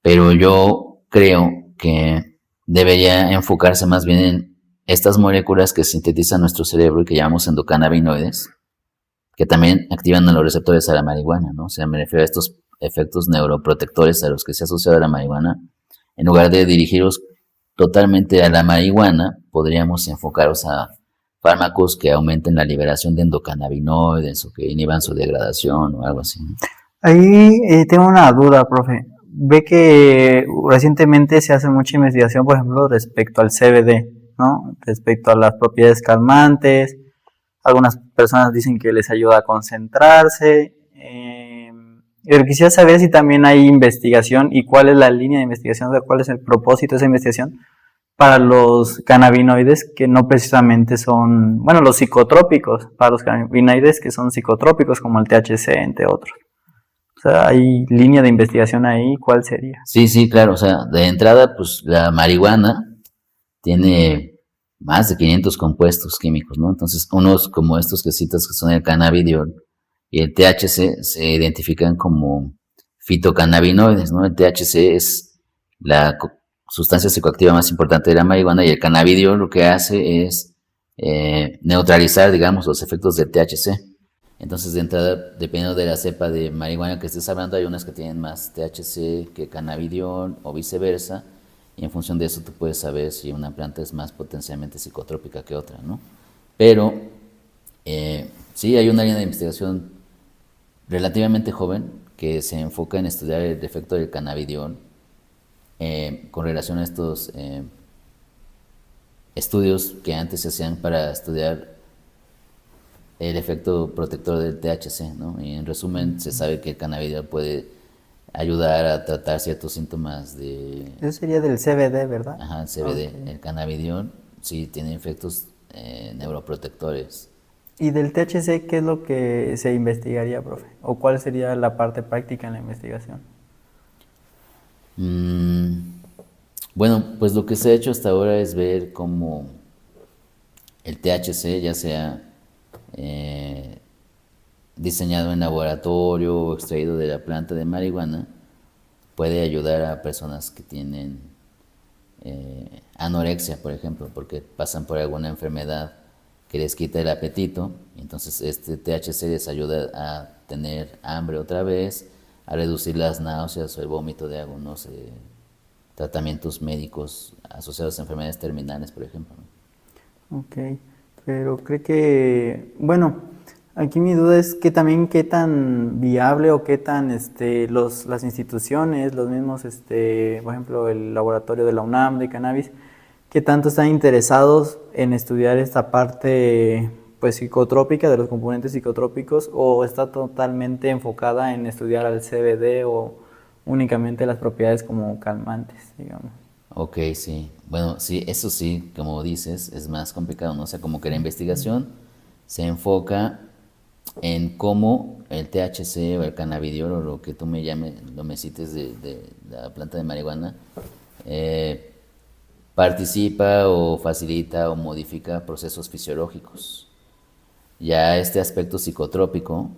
pero yo creo que debería enfocarse más bien en estas moléculas que sintetizan nuestro cerebro y que llamamos endocannabinoides, que también activan a los receptores a la marihuana, ¿no? O sea, me refiero a estos efectos neuroprotectores a los que se ha asociado la marihuana. En lugar de dirigirlos totalmente a la marihuana, podríamos enfocarnos a fármacos que aumenten la liberación de endocannabinoides o que inhiban su degradación o algo así. Ahí tengo una duda, profe. Ve que recientemente se hace mucha investigación, por ejemplo, respecto al CBD, ¿no? Respecto a las propiedades calmantes. Algunas personas dicen que les ayuda a concentrarse. Pero quisiera saber si también hay investigación y cuál es la línea de investigación, o sea, cuál es el propósito de esa investigación para los cannabinoides que no precisamente son, bueno, los psicotrópicos, para los cannabinoides que son psicotrópicos como el THC, entre otros. O sea, ¿hay línea de investigación ahí? ¿Cuál sería? Sí, claro. O sea, de entrada, pues la marihuana tiene más de 500 compuestos químicos, ¿no? Entonces, unos como estos que citas, que son el cannabidiol y el THC, se identifican como fitocannabinoides, ¿no? El THC es la sustancia psicoactiva más importante de la marihuana y el cannabidiol lo que hace es neutralizar, digamos, los efectos del THC. Entonces, de entrada, dependiendo de la cepa de marihuana que estés hablando, hay unas que tienen más THC que cannabidiol o viceversa, y en función de eso tú puedes saber si una planta es más potencialmente psicotrópica que otra, ¿no? Pero sí hay una línea de investigación relativamente joven que se enfoca en estudiar el efecto del cannabidiol con relación a estos estudios que antes se hacían para estudiar el efecto protector del THC, ¿no? Y en resumen, se sabe que el cannabidiol puede ayudar a tratar ciertos síntomas de... Eso sería del CBD, ¿verdad? Ajá, el CBD. Ok. El cannabidiol sí tiene efectos neuroprotectores. ¿Y del THC qué es lo que se investigaría, profe? ¿O cuál sería la parte práctica en la investigación? Mm, bueno, pues lo que se ha hecho hasta ahora es ver cómo el THC, ya sea eh, diseñado en laboratorio o extraído de la planta de marihuana, puede ayudar a personas que tienen anorexia, por ejemplo, porque pasan por alguna enfermedad que les quita el apetito. Entonces este THC les ayuda a tener hambre otra vez, a reducir las náuseas o el vómito de algunos tratamientos médicos asociados a enfermedades terminales, por ejemplo, ¿no? Ok, pero creo que, bueno, aquí mi duda es que también qué tan viable o qué tan las instituciones, los mismos, por ejemplo, el laboratorio de la UNAM de cannabis, qué tanto están interesados en estudiar esta parte pues psicotrópica de los componentes psicotrópicos o está totalmente enfocada en estudiar al CBD o únicamente las propiedades como calmantes, digamos. Ok, sí. Bueno, sí, eso sí, como dices, es más complicado, ¿no? O sea, como que la investigación se enfoca en cómo el THC o el cannabidiol o lo que tú me llames, lo me cites de la planta de marihuana, eh, participa o facilita o modifica procesos fisiológicos. Ya este aspecto psicotrópico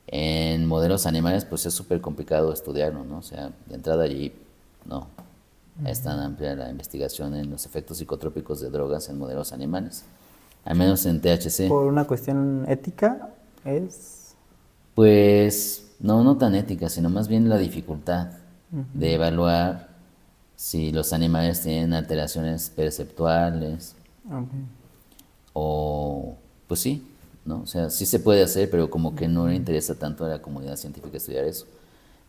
en modelos animales pues es súper complicado estudiarlo, ¿no? O sea, de entrada allí no es tan amplia la investigación en los efectos psicotrópicos de drogas en modelos animales, al menos en THC. Por una cuestión ética es... Pues no, no tan ética, sino más bien la dificultad de evaluar si los animales tienen alteraciones perceptuales Ok. o pues sí, ¿no? O sea, sí se puede hacer, pero como que no le interesa tanto a la comunidad científica estudiar eso.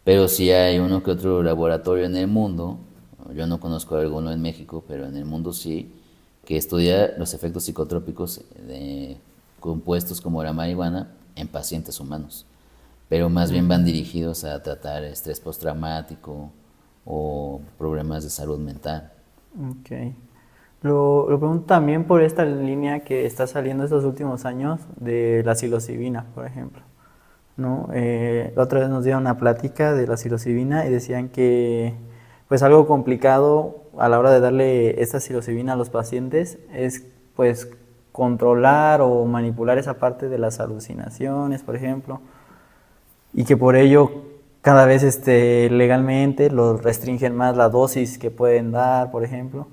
Pero sí hay uno que otro laboratorio en el mundo, yo no conozco alguno en México, pero en el mundo sí, que estudia los efectos psicotrópicos de compuestos como la marihuana en pacientes humanos, pero más bien van dirigidos a tratar estrés postraumático o problemas de salud mental. Ok. Lo pregunto también por esta línea que está saliendo estos últimos años de la psilocibina, por ejemplo, ¿no? La otra vez nos dieron una plática de la psilocibina y decían que pues algo complicado a la hora de darle esta psilocibina a los pacientes es pues controlar o manipular esa parte de las alucinaciones, por ejemplo, y que por ello cada vez legalmente los restringen más la dosis que pueden dar, por ejemplo.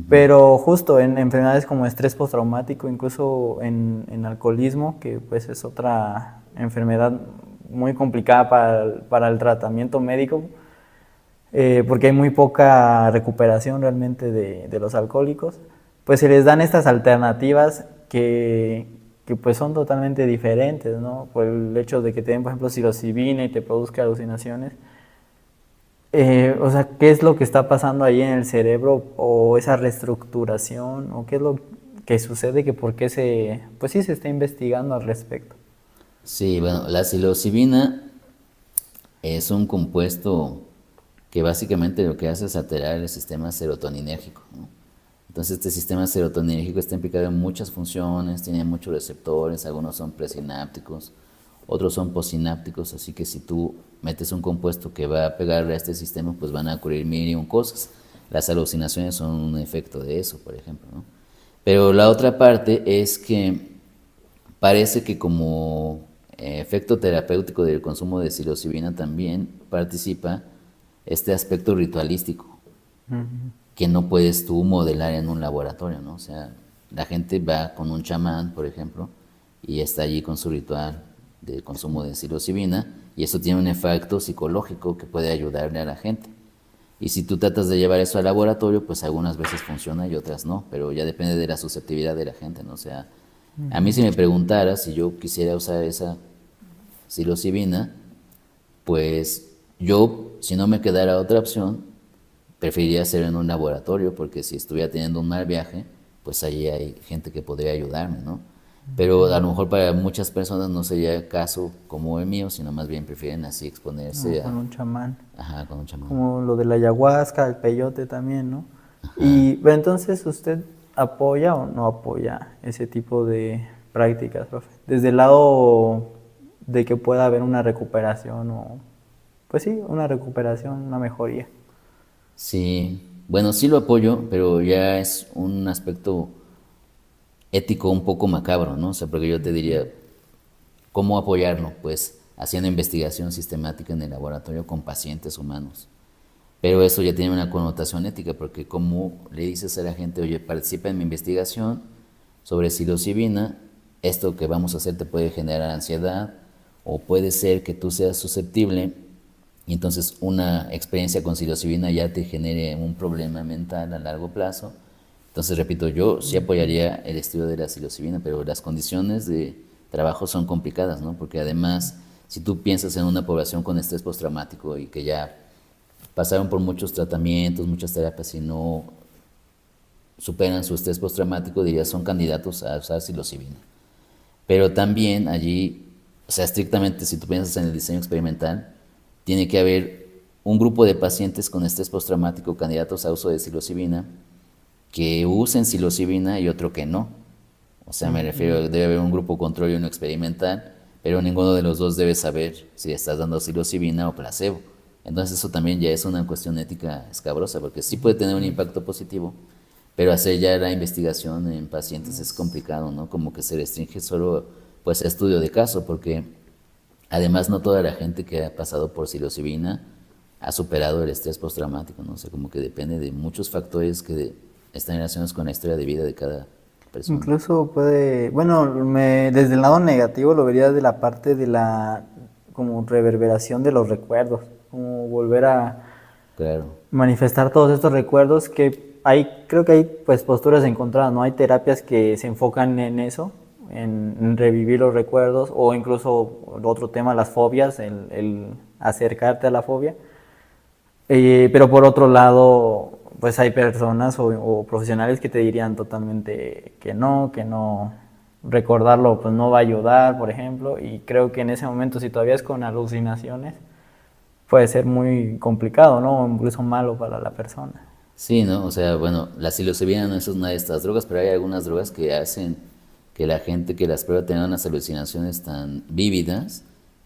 Pero justo en enfermedades como estrés postraumático, incluso en alcoholismo, que pues es otra enfermedad muy complicada para el tratamiento médico, porque hay muy poca recuperación realmente de los alcohólicos, pues se les dan estas alternativas que pues son totalmente diferentes, ¿no? Por el hecho de que te den, por ejemplo, psilocibina y te produzca alucinaciones. O sea, ¿qué es lo que está pasando ahí en el cerebro o esa reestructuración o qué es lo que sucede que por qué pues sí se está investigando al respecto? Sí, bueno, la psilocibina es un compuesto que básicamente lo que hace es alterar el sistema serotoninérgico, ¿no? Entonces este sistema serotoninérgico está implicado en muchas funciones, tiene muchos receptores, algunos son presinápticos, otros son postsinápticos, así que si tú metes un compuesto que va a pegarle a este sistema, pues van a ocurrir mil y un cosas. Las alucinaciones son un efecto de eso, por ejemplo, ¿no? Pero la otra parte es que parece que como efecto terapéutico del consumo de psilocibina también participa este aspecto ritualístico que no puedes tú modelar en un laboratorio, ¿no? O sea, la gente va con un chamán, por ejemplo, y está allí con su ritual de consumo de psilocibina y eso tiene un efecto psicológico que puede ayudarle a la gente. Y si tú tratas de llevar eso al laboratorio, pues algunas veces funciona y otras no, pero ya depende de la susceptibilidad de la gente, ¿no? O sea, a mí si me preguntara si yo quisiera usar esa psilocibina, pues yo, si no me quedara otra opción, preferiría hacerlo en un laboratorio, porque si estuviera teniendo un mal viaje, pues ahí hay gente que podría ayudarme, ¿no? Pero a lo mejor para muchas personas no sería el caso como el mío, sino más bien prefieren así exponerse Con un chamán. Ajá, con un chamán. Como lo de la ayahuasca, el peyote también, ¿no? Y pero entonces, ¿usted apoya o no apoya ese tipo de prácticas, profe? Desde el lado de que pueda haber una recuperación o, pues sí, una recuperación, una mejoría. Sí, bueno, sí lo apoyo, pero ya es un aspecto ético un poco macabro, ¿no? O sea, porque yo te diría, ¿cómo apoyarlo? Pues haciendo investigación sistemática en el laboratorio con pacientes humanos. Pero eso ya tiene una connotación ética, porque como le dices a la gente, oye, participa en mi investigación sobre psilocibina, esto que vamos a hacer te puede generar ansiedad, o puede ser que tú seas susceptible, y entonces una experiencia con psilocibina ya te genere un problema mental a largo plazo. Entonces, repito, yo sí apoyaría el estudio de la psilocibina, pero las condiciones de trabajo son complicadas, ¿no? Porque además, si tú piensas en una población con estrés postraumático y que ya pasaron por muchos tratamientos, muchas terapias y no superan su estrés postraumático, dirías, son candidatos a usar psilocibina. Pero también allí, o sea, estrictamente si tú piensas en el diseño experimental, tiene que haber un grupo de pacientes con estrés postraumático candidatos a uso de psilocibina que usen psilocibina y otro que no. O sea, me refiero, debe haber un grupo control y uno experimental, pero ninguno de los dos debe saber si estás dando psilocibina o placebo. Entonces eso también ya es una cuestión ética escabrosa, porque sí puede tener un impacto positivo, pero hacer ya la investigación en pacientes es complicado, ¿no? Como que se restringe solo pues a estudio de caso, porque además no toda la gente que ha pasado por psilocibina ha superado el estrés postraumático, ¿no? O sea, como que depende de muchos factores que están relacionados con la historia de vida de cada persona. Incluso puede, bueno, desde el lado negativo lo vería de la parte de la como reverberación de los recuerdos, como volver a Claro, manifestar todos estos recuerdos que hay, creo que hay pues posturas encontradas, ¿no? Hay terapias que se enfocan en eso, en revivir los recuerdos, o incluso otro tema, las fobias, el acercarte a la fobia. Pero por otro lado, pues hay personas o profesionales que te dirían totalmente que no, recordarlo pues no va a ayudar, por ejemplo, y creo que en ese momento si todavía es con alucinaciones, puede ser muy complicado, ¿no? O incluso malo para la persona. sí, ¿no? O sea, bueno, la psilocibina no es una de estas drogas, pero hay algunas drogas que hacen que la gente que las prueba tenga unas alucinaciones tan vívidas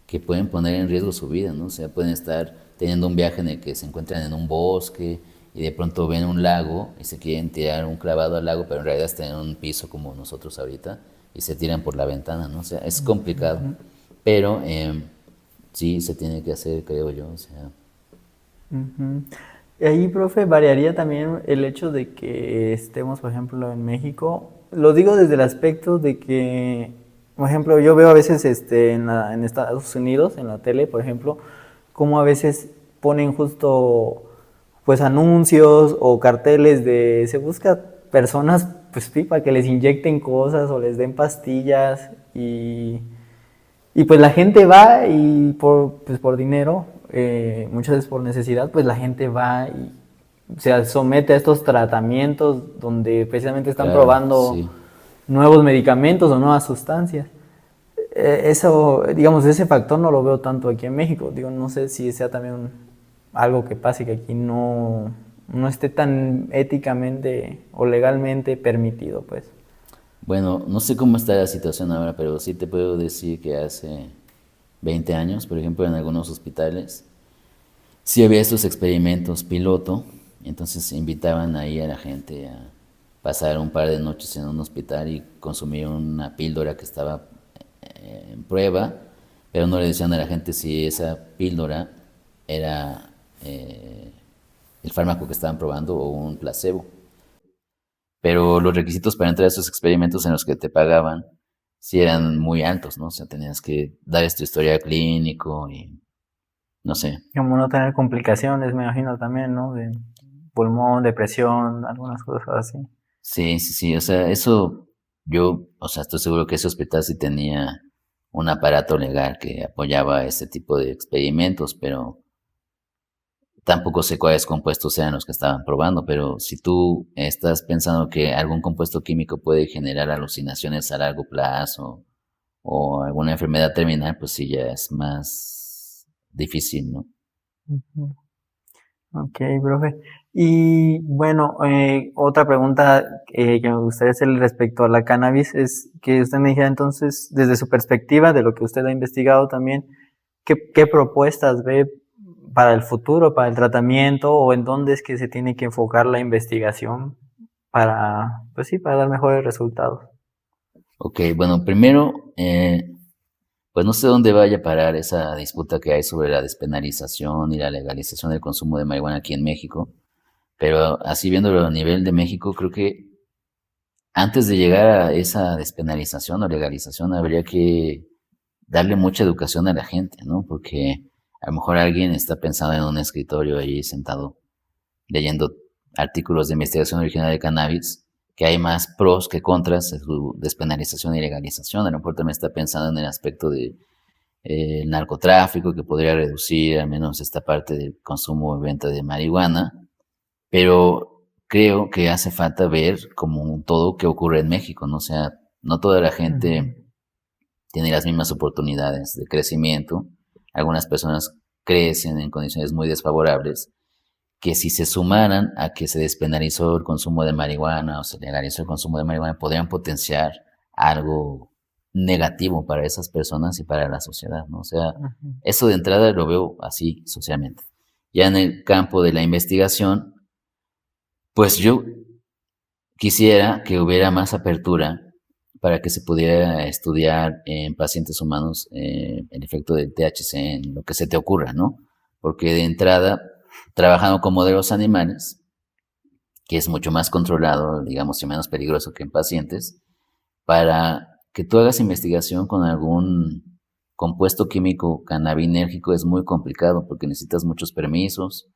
que pueden poner en riesgo su vida, ¿no? O sea, pueden estar teniendo un viaje en el que se encuentran en un bosque y de pronto ven un lago y se quieren tirar un clavado al lago, pero en realidad están en un piso como nosotros ahorita y se tiran por la ventana, ¿no? O sea, es complicado, pero sí se tiene que hacer, creo yo, o sea, Uh-huh. Ahí, profe, variaría también el hecho de que estemos, por ejemplo, en México. Lo digo desde el aspecto de que, por ejemplo, yo veo a veces en Estados Unidos, en la tele, por ejemplo, como a veces ponen justo pues anuncios o carteles de se busca personas pues sí, para que les inyecten cosas o les den pastillas y pues la gente va y pues por dinero, muchas veces por necesidad, pues la gente va y se somete a estos tratamientos donde precisamente están claro, probando sí. nuevos medicamentos o nuevas sustancias. Eso, digamos, ese factor no lo veo tanto aquí en México. Digo, no sé si sea también algo que pase que aquí no esté tan éticamente o legalmente permitido, pues. Bueno, no sé cómo está la situación ahora, pero sí te puedo decir que hace 20 años, por ejemplo, en algunos hospitales, sí había estos experimentos piloto, y entonces invitaban ahí a la gente a pasar un par de noches en un hospital y consumir una píldora que estaba en prueba, pero no le decían a la gente si esa píldora era el fármaco que estaban probando o un placebo. Pero los requisitos para entrar a esos experimentos en los que te pagaban sí eran muy altos, ¿no? O sea, tenías que dar tu historial clínico y no sé. Como no tener complicaciones, me imagino también, ¿no? De pulmón, depresión, algunas cosas así. Sí, sí, sí, o sea, eso yo, o sea, estoy seguro que ese hospital sí tenía un aparato legal que apoyaba este tipo de experimentos, pero Tampoco sé cuáles compuestos eran los que estaban probando, pero si tú estás pensando que algún compuesto químico puede generar alucinaciones a largo plazo o alguna enfermedad terminal, pues sí ya es más difícil, ¿no? Ujú. Ok, profe. Y bueno, otra pregunta que me gustaría hacer respecto a la cannabis es que usted me dijera entonces, desde su perspectiva, de lo que usted ha investigado también, ¿qué propuestas ve para el futuro, para el tratamiento, o en dónde es que se tiene que enfocar la investigación para, pues sí, para dar mejores resultados? Ok, bueno, primero, pues no sé dónde vaya a parar esa disputa que hay sobre la despenalización y la legalización del consumo de marihuana aquí en México, pero así viéndolo a nivel de México, creo que antes de llegar a esa despenalización o legalización habría que darle mucha educación a la gente, ¿no? Porque a lo mejor alguien está pensando en un escritorio ahí sentado leyendo artículos de investigación original de cannabis, que hay más pros que contras de su despenalización y legalización. A lo mejor también está pensando en el aspecto de el narcotráfico, que podría reducir al menos esta parte del consumo y venta de marihuana, pero creo que hace falta ver como un todo que ocurre en México, ¿no? O sea, no toda la gente tiene las mismas oportunidades de crecimiento. Algunas personas crecen en condiciones muy desfavorables, que si se sumaran a que se despenalizó el consumo de marihuana o se legalizó el consumo de marihuana, podrían potenciar algo negativo para esas personas y para la sociedad, ¿no? O sea, Ujú. eso de entrada lo veo así socialmente. Ya en el campo de la investigación, pues yo quisiera que hubiera más apertura para que se pudiera estudiar en pacientes humanos el efecto del THC en lo que se te ocurra, ¿no? Porque de entrada, trabajando con modelos animales, que es mucho más controlado, digamos, y menos peligroso que en pacientes, para que tú hagas investigación con algún compuesto químico cannabinérgico es muy complicado porque necesitas muchos permisos.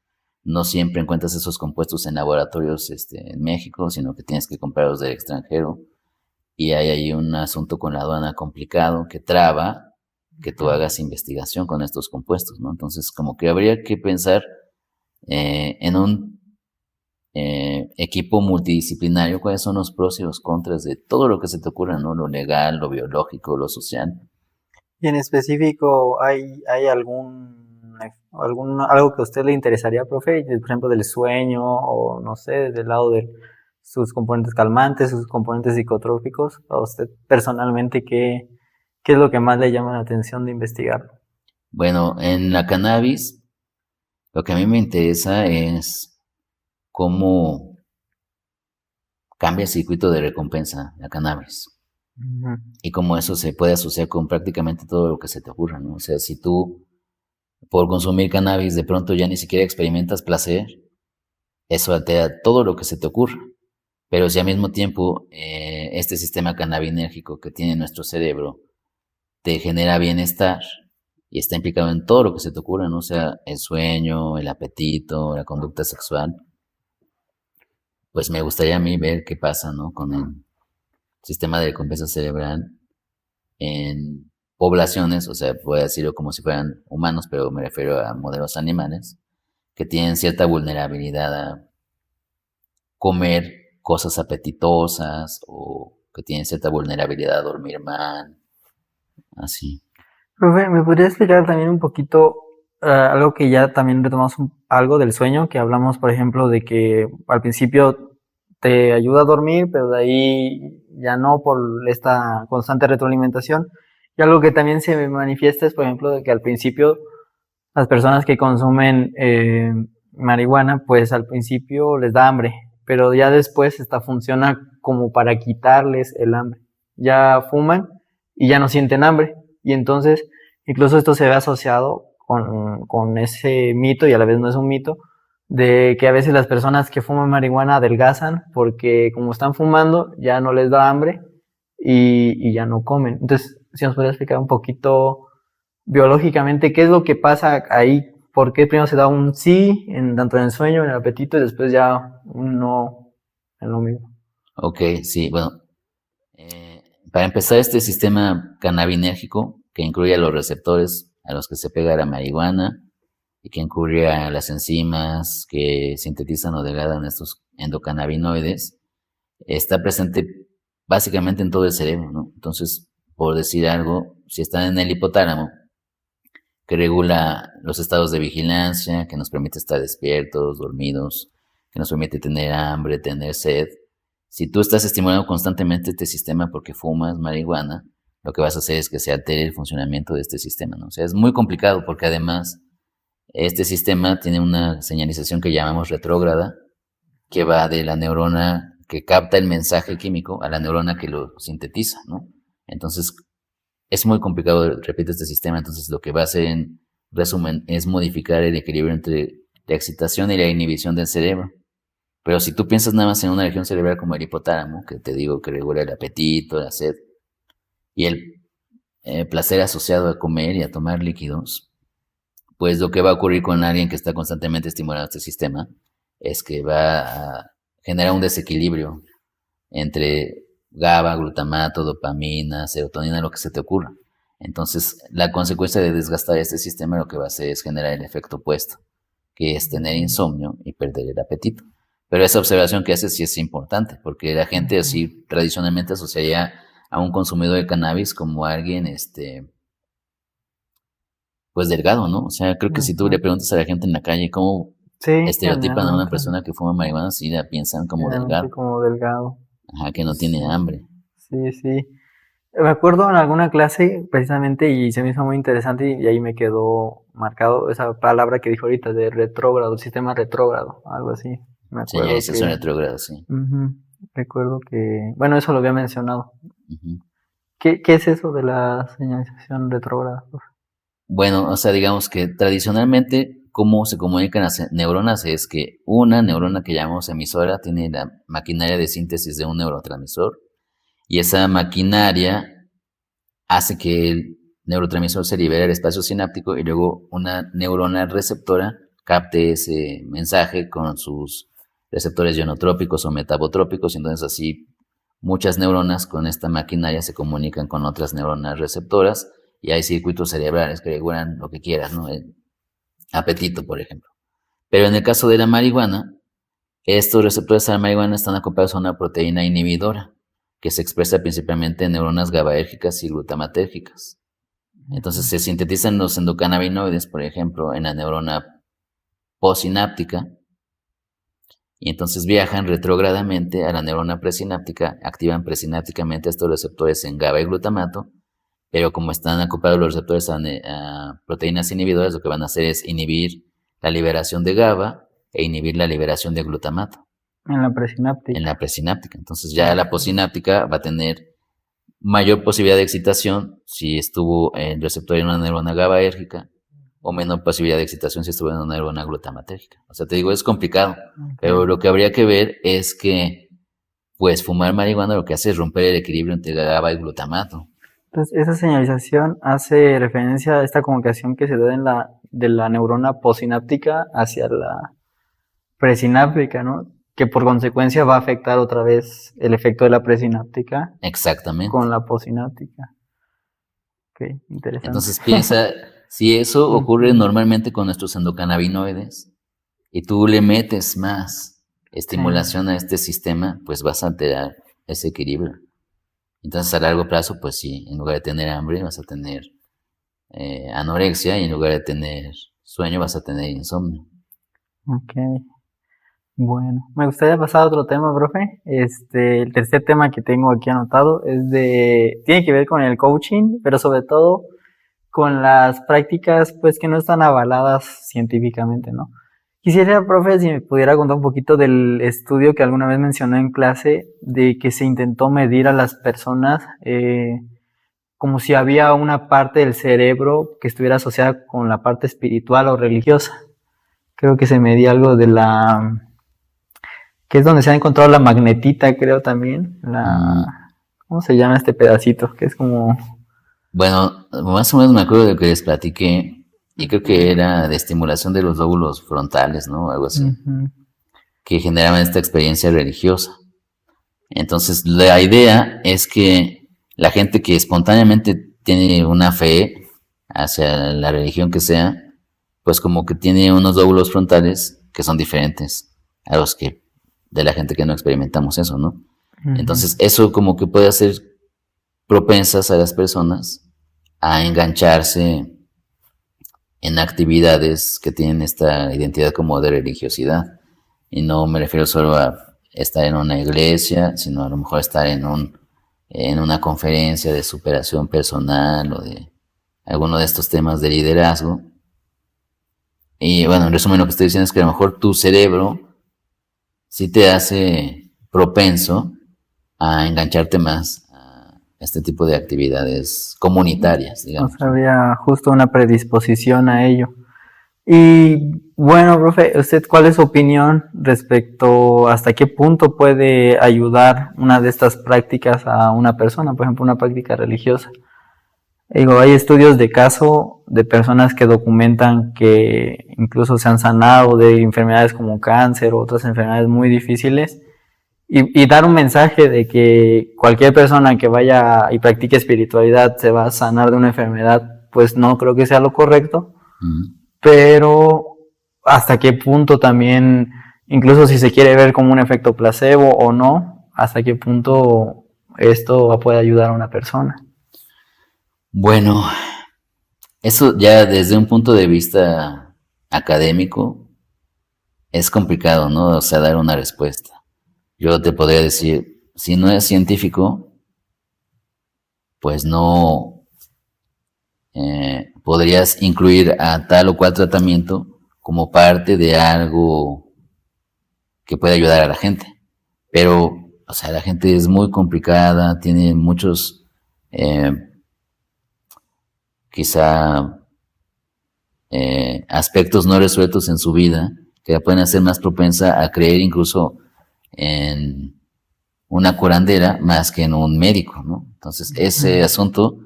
No siempre encuentras esos compuestos en laboratorios en México, sino que tienes que comprarlos del extranjero. Y hay ahí un asunto con la aduana complicado que traba que tú hagas investigación con estos compuestos, ¿no? Entonces, como que habría que pensar en un equipo multidisciplinario, cuáles son los pros y los contras de todo lo que se te ocurra, ¿no? Lo legal, lo biológico, lo social. Y en específico, ¿hay algo que a usted le interesaría, profe? Por ejemplo, del sueño o no sé, del lado de sus componentes calmantes, sus componentes psicotrópicos. A usted personalmente, ¿qué es lo que más le llama la atención de investigar? Bueno, en la cannabis, lo que a mí me interesa es cómo cambia el circuito de recompensa la cannabis Ujú. y cómo eso se puede asociar con prácticamente todo lo que se te ocurra, ¿no? O sea, si tú por consumir cannabis de pronto ya ni siquiera experimentas placer, eso altera todo lo que se te ocurra. Pero si al mismo tiempo este sistema cannabinérgico que tiene nuestro cerebro te genera bienestar y está implicado en todo lo que se te ocurra, ¿no? O sea, el sueño, el apetito, la conducta sexual, pues me gustaría a mí ver qué pasa, ¿no? Con el sistema de recompensa cerebral en poblaciones, o sea, voy a decirlo como si fueran humanos, pero me refiero a modelos animales, que tienen cierta vulnerabilidad a comer cosas apetitosas o que tienen cierta vulnerabilidad a dormir mal, así. Profe, ¿me podría explicar también un poquito algo que ya también retomamos algo del sueño, que hablamos, por ejemplo, de que al principio te ayuda a dormir, pero de ahí ya no por esta constante retroalimentación? Y algo que también se manifiesta es, por ejemplo, de que al principio las personas que consumen marihuana, pues al principio les da hambre, pero ya después esta funciona como para quitarles el hambre. Ya fuman y ya no sienten hambre. Y entonces, incluso esto se ve asociado con ese mito, y a la vez no es un mito, de que a veces las personas que fuman marihuana adelgazan porque como están fumando ya no les da hambre y ya no comen. Entonces, si nos podría explicar un poquito biológicamente qué es lo que pasa ahí, por qué primero se da un sí, tanto en el sueño, en el apetito, y después ya un no en lo mismo. Ok, sí, bueno, eh, para empezar este sistema cannabinérgico que incluye a los receptores a los que se pega la marihuana y que incurre a las enzimas que sintetizan o degradan estos endocannabinoides, está presente básicamente en todo el cerebro, ¿no? Entonces, por decir algo, si está en el hipotálamo, que regula los estados de vigilancia, que nos permite estar despiertos, dormidos, que nos permite tener hambre, tener sed. Si tú estás estimulando constantemente este sistema porque fumas marihuana, lo que vas a hacer es que se altere el funcionamiento de este sistema, ¿no? O sea, es muy complicado porque además este sistema tiene una señalización que llamamos retrógrada, que va de la neurona que capta el mensaje químico a la neurona que lo sintetiza, ¿no? Entonces, es muy complicado, repito, este sistema. Entonces, lo que va a hacer, en resumen, es modificar el equilibrio entre la excitación y la inhibición del cerebro. Pero si tú piensas nada más en una región cerebral como el hipotálamo, que te digo que regula el apetito, la sed y el placer asociado a comer y a tomar líquidos, pues lo que va a ocurrir con alguien que está constantemente estimulando este sistema es que va a generar un desequilibrio entre GABA, glutamato, dopamina, serotonina, lo que se te ocurra. Entonces, la consecuencia de desgastar este sistema lo que va a hacer es generar el efecto opuesto, que es tener insomnio y perder el apetito. Pero esa observación que haces sí es importante, porque la gente así tradicionalmente asociaría a un consumidor de cannabis como alguien, pues delgado, ¿no? O sea, creo que si tú le preguntas a la gente en la calle cómo estereotipan a una persona que fuma marihuana, sí la piensan como delgado. Como delgado. Ajá, que no tiene hambre. Sí, sí. Me acuerdo en alguna clase precisamente y se me hizo muy interesante y ahí me quedó marcado esa palabra que dijo ahorita de retrógrado, sistema retrógrado, algo así. Me acuerdo sí, es un retrógrado, sí. Recuerdo que, bueno, eso lo había mencionado. ¿Qué es eso de la señalización retrógrada? Bueno, o sea, digamos que tradicionalmente cómo se comunican las neuronas es que una neurona que llamamos emisora tiene la maquinaria de síntesis de un neurotransmisor y esa maquinaria hace que el neurotransmisor se libere al espacio sináptico y luego una neurona receptora capte ese mensaje con sus receptores ionotrópicos o metabotrópicos y entonces así muchas neuronas con esta maquinaria se comunican con otras neuronas receptoras y hay circuitos cerebrales que regulan lo que quieras, ¿no? El apetito, por ejemplo. Pero en el caso de la marihuana, estos receptores de la marihuana están acoplados a una proteína inhibidora que se expresa principalmente en neuronas GABAérgicas y glutamatérgicas. Entonces se sintetizan los endocannabinoides, por ejemplo, en la neurona postsináptica y entonces viajan retrógradamente a la neurona presináptica, activan presinápticamente estos receptores en GABA y glutamato, pero como están acoplados los receptores a proteínas inhibidoras, lo que van a hacer es inhibir la liberación de GABA e inhibir la liberación de glutamato. En la presináptica. En la presináptica. Entonces ya la postsináptica va a tener mayor posibilidad de excitación si estuvo el receptor en una neurona GABAérgica o menor posibilidad de excitación si estuvo en una neurona glutamatérgica. O sea, te digo, es complicado, pero lo que habría que ver es que, pues, fumar marihuana lo que hace es romper el equilibrio entre GABA y glutamato. Entonces, esa señalización hace referencia a esta comunicación que se da de la neurona postsináptica hacia la presináptica, ¿no? Que por consecuencia va a afectar otra vez el efecto de la presináptica. Exactamente. Con la postsináptica. Ok, interesante. Entonces piensa, si eso ocurre normalmente con nuestros endocannabinoides y tú le metes más estimulación a este sistema, pues vas a alterar ese equilibrio. Entonces a largo plazo, pues sí, en lugar de tener hambre vas a tener anorexia y en lugar de tener sueño vas a tener insomnio. Ok. Bueno, me gustaría pasar a otro tema, profe. El tercer tema que tengo aquí anotado tiene que ver con el coaching, pero sobre todo con las prácticas, pues, que no están avaladas científicamente, ¿no? Quisiera, profe, si me pudiera contar un poquito del estudio que alguna vez mencionó en clase, de que se intentó medir a las personas como si había una parte del cerebro que estuviera asociada con la parte espiritual o religiosa. Creo que se medía algo de que es donde se ha encontrado la magnetita, creo también. ¿Cómo se llama este pedacito? Que es como... Bueno, más o menos me acuerdo de lo que les platiqué. Y creo que era de estimulación de los lóbulos frontales, ¿no? Algo así. Que generaban esta experiencia religiosa. Entonces, la idea es que la gente que espontáneamente tiene una fe hacia la religión que sea, pues como que tiene unos lóbulos frontales que son diferentes a los que de la gente que no experimentamos eso, ¿no? Entonces eso como que puede hacer propensas a las personas a engancharse en actividades que tienen esta identidad como de religiosidad. Y no me refiero solo a estar en una iglesia, sino a lo mejor estar en una conferencia de superación personal o de alguno de estos temas de liderazgo. Y bueno, en resumen lo que estoy diciendo es que a lo mejor tu cerebro sí te hace propenso a engancharte más a este tipo de actividades comunitarias, digamos. O sea, había justo una predisposición a ello. Y bueno, profe, ¿usted cuál es su opinión respecto hasta qué punto puede ayudar una de estas prácticas a una persona, por ejemplo, una práctica religiosa? Digo, hay estudios de caso de personas que documentan que incluso se han sanado de enfermedades como cáncer o otras enfermedades muy difíciles y dar un mensaje de que cualquier persona que vaya y practique espiritualidad se va a sanar de una enfermedad, pues no creo que sea lo correcto. Pero hasta qué punto también, incluso si se quiere ver como un efecto placebo o no, hasta qué punto esto puede ayudar a una persona. Bueno, eso ya desde un punto de vista académico es complicado, ¿no? O sea, dar una respuesta. Yo te podría decir, si no es científico, pues no podrías incluir a tal o cual tratamiento como parte de algo que puede ayudar a la gente. Pero, o sea, la gente es muy complicada, tiene muchos, quizá, aspectos no resueltos en su vida que la pueden hacer más propensa a creer incluso en una curandera más que en un médico, ¿no? Entonces, ese asunto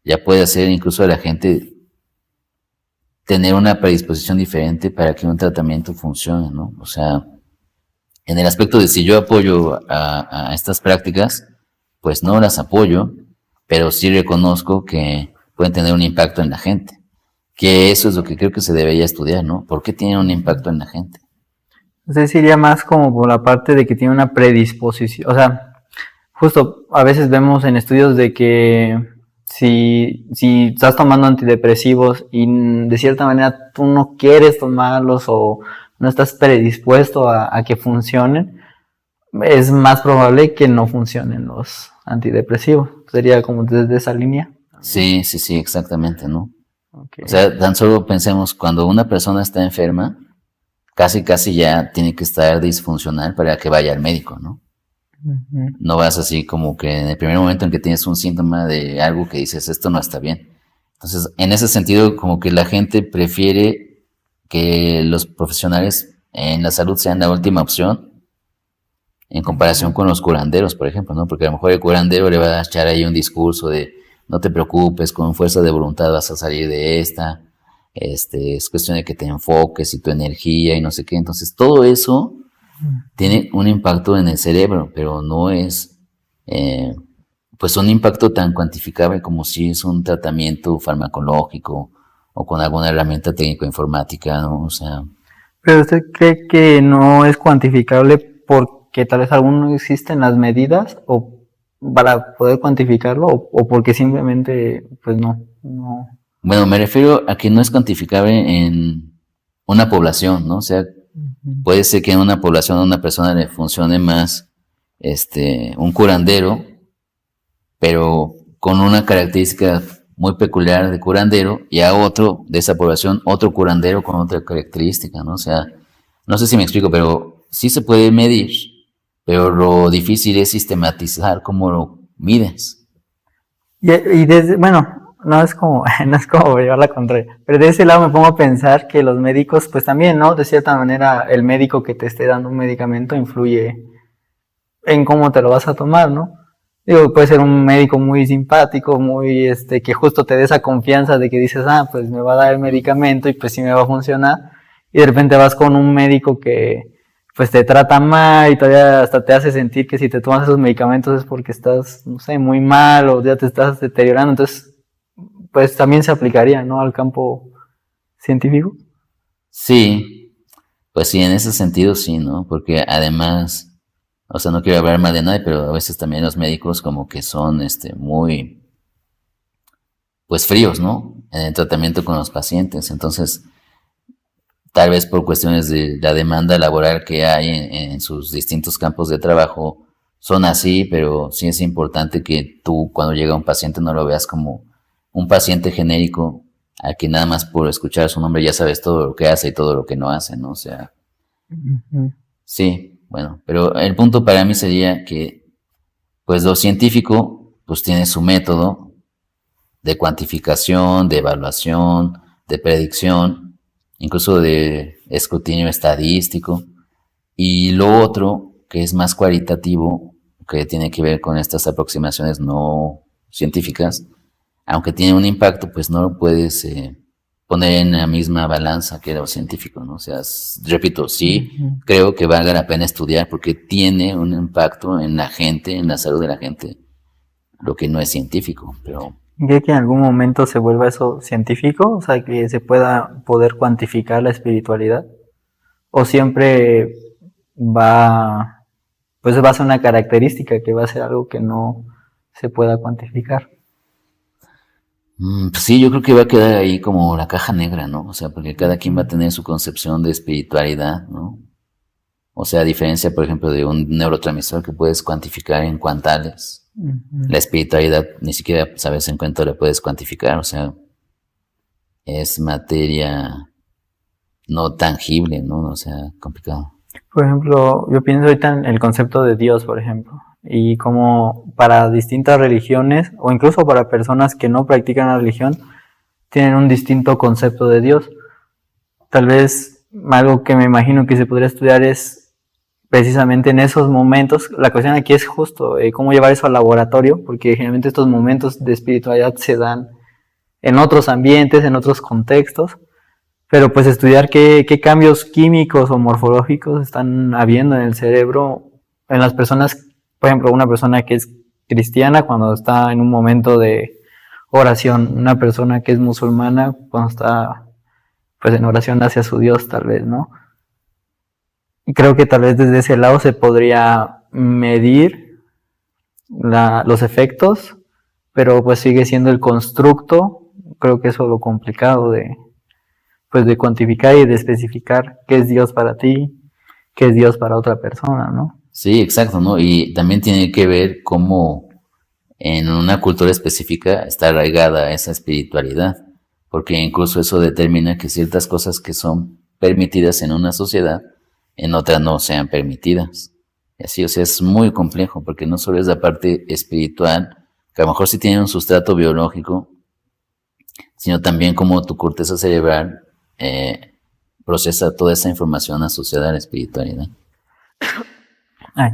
ya puede hacer incluso a la gente tener una predisposición diferente para que un tratamiento funcione, ¿no? O sea, en el aspecto de si yo apoyo a estas prácticas, pues no las apoyo, pero sí reconozco que pueden tener un impacto en la gente. Que eso es lo que creo que se debería estudiar, ¿no? ¿Por qué tienen un impacto en la gente? Entonces iría más como por la parte de que tiene una predisposición, o sea, justo a veces vemos en estudios de que si estás tomando antidepresivos y de cierta manera tú no quieres tomarlos o no estás predispuesto a que funcionen, es más probable que no funcionen los antidepresivos. Sería como desde esa línea. Sí, sí, sí, exactamente, ¿no? Okay. O sea, tan solo pensemos, cuando una persona está enferma, casi ya tiene que estar disfuncional para que vaya al médico, ¿no? No vas así como que en el primer momento en que tienes un síntoma de algo que dices, esto no está bien. Entonces, en ese sentido, como que la gente prefiere que los profesionales en la salud sean la última opción en comparación con los curanderos, por ejemplo, ¿no? Porque a lo mejor el curandero le va a echar ahí un discurso de no te preocupes, con fuerza de voluntad vas a salir de esta, es cuestión de que te enfoques y tu energía y no sé qué. Entonces, todo eso tiene un impacto en el cerebro, pero no es pues un impacto tan cuantificable como si es un tratamiento farmacológico o con alguna herramienta técnico-informática, ¿no? O sea... ¿Pero usted cree que no es cuantificable porque tal vez aún no existen las medidas o para poder cuantificarlo o porque simplemente pues no? Bueno, me refiero a que no es cuantificable en una población, ¿no? O sea, puede ser que en una población a una persona le funcione más un curandero, pero con una característica muy peculiar de curandero, y a otro de esa población, otro curandero con otra característica, ¿no? O sea, no sé si me explico, pero sí se puede medir, pero lo difícil es sistematizar cómo lo mides. Y desde, bueno, no es como llevar la contraria, pero de ese lado me pongo a pensar que los médicos, pues también, ¿no? De cierta manera, el médico que te esté dando un medicamento influye en cómo te lo vas a tomar, ¿no? Digo, puede ser un médico muy simpático, muy, que justo te dé esa confianza de que dices, pues me va a dar el medicamento y pues sí me va a funcionar. Y de repente vas con un médico que, pues te trata mal y todavía hasta te hace sentir que si te tomas esos medicamentos es porque estás, no sé, muy mal o ya te estás deteriorando. Entonces, pues también se aplicaría, ¿no? Al campo científico. Sí, pues sí, en ese sentido sí, ¿no? Porque además, o sea, no quiero hablar mal de nadie, pero a veces también los médicos como que son, muy, pues fríos, ¿no? En el tratamiento con los pacientes. Entonces, tal vez por cuestiones de la demanda laboral que hay en sus distintos campos de trabajo, son así, pero sí es importante que tú cuando llega un paciente no lo veas como un paciente genérico al que nada más por escuchar su nombre ya sabes todo lo que hace y todo lo que no hace, ¿no? O sea, Ujú. sí, bueno, pero el punto para mí sería que, pues lo científico, pues tiene su método de cuantificación, de evaluación, de predicción, incluso de escrutinio estadístico. Y lo otro, que es más cualitativo, que tiene que ver con estas aproximaciones no científicas, aunque tiene un impacto, pues no lo puedes poner en la misma balanza que lo científico, ¿no? O sea, repito, sí, Ujú. creo que valga la pena estudiar porque tiene un impacto en la gente, en la salud de la gente, lo que no es científico, pero ¿Cree que en algún momento se vuelva eso científico? O sea, que se pueda poder cuantificar la espiritualidad. ¿O siempre va, pues va a ser una característica que va a ser algo que no se pueda cuantificar? pues sí, yo creo que va a quedar ahí como la caja negra, ¿no? O sea, porque cada quien va a tener su concepción de espiritualidad, ¿no? O sea, a diferencia, por ejemplo, de un neurotransmisor que puedes cuantificar en cuantales, Ujú. la espiritualidad ni siquiera sabes en cuánto la puedes cuantificar, o sea, es materia no tangible, ¿no? O sea, complicado. Por ejemplo, yo pienso ahorita en el concepto de Dios, por ejemplo, y como para distintas religiones, o incluso para personas que no practican la religión, tienen un distinto concepto de Dios. Tal vez algo que me imagino que se podría estudiar es precisamente en esos momentos. La cuestión aquí es justo cómo llevar eso al laboratorio, porque generalmente estos momentos de espiritualidad se dan en otros ambientes, en otros contextos, pero pues estudiar qué cambios químicos o morfológicos están habiendo en el cerebro en las personas, por ejemplo, una persona que es cristiana cuando está en un momento de oración, una persona que es musulmana cuando está pues en oración hacia su Dios tal vez, ¿no? Y creo que tal vez desde ese lado se podría medir los efectos, pero pues sigue siendo el constructo, creo que eso es lo complicado pues de cuantificar y de especificar qué es Dios para ti, qué es Dios para otra persona, ¿no? Sí, exacto, ¿no? Y también tiene que ver cómo en una cultura específica está arraigada esa espiritualidad, porque incluso eso determina que ciertas cosas que son permitidas en una sociedad, en otra no sean permitidas. Y así, o sea, es muy complejo, porque no solo es la parte espiritual, que a lo mejor sí tiene un sustrato biológico, sino también cómo tu corteza cerebral procesa toda esa información asociada a la espiritualidad. Ay.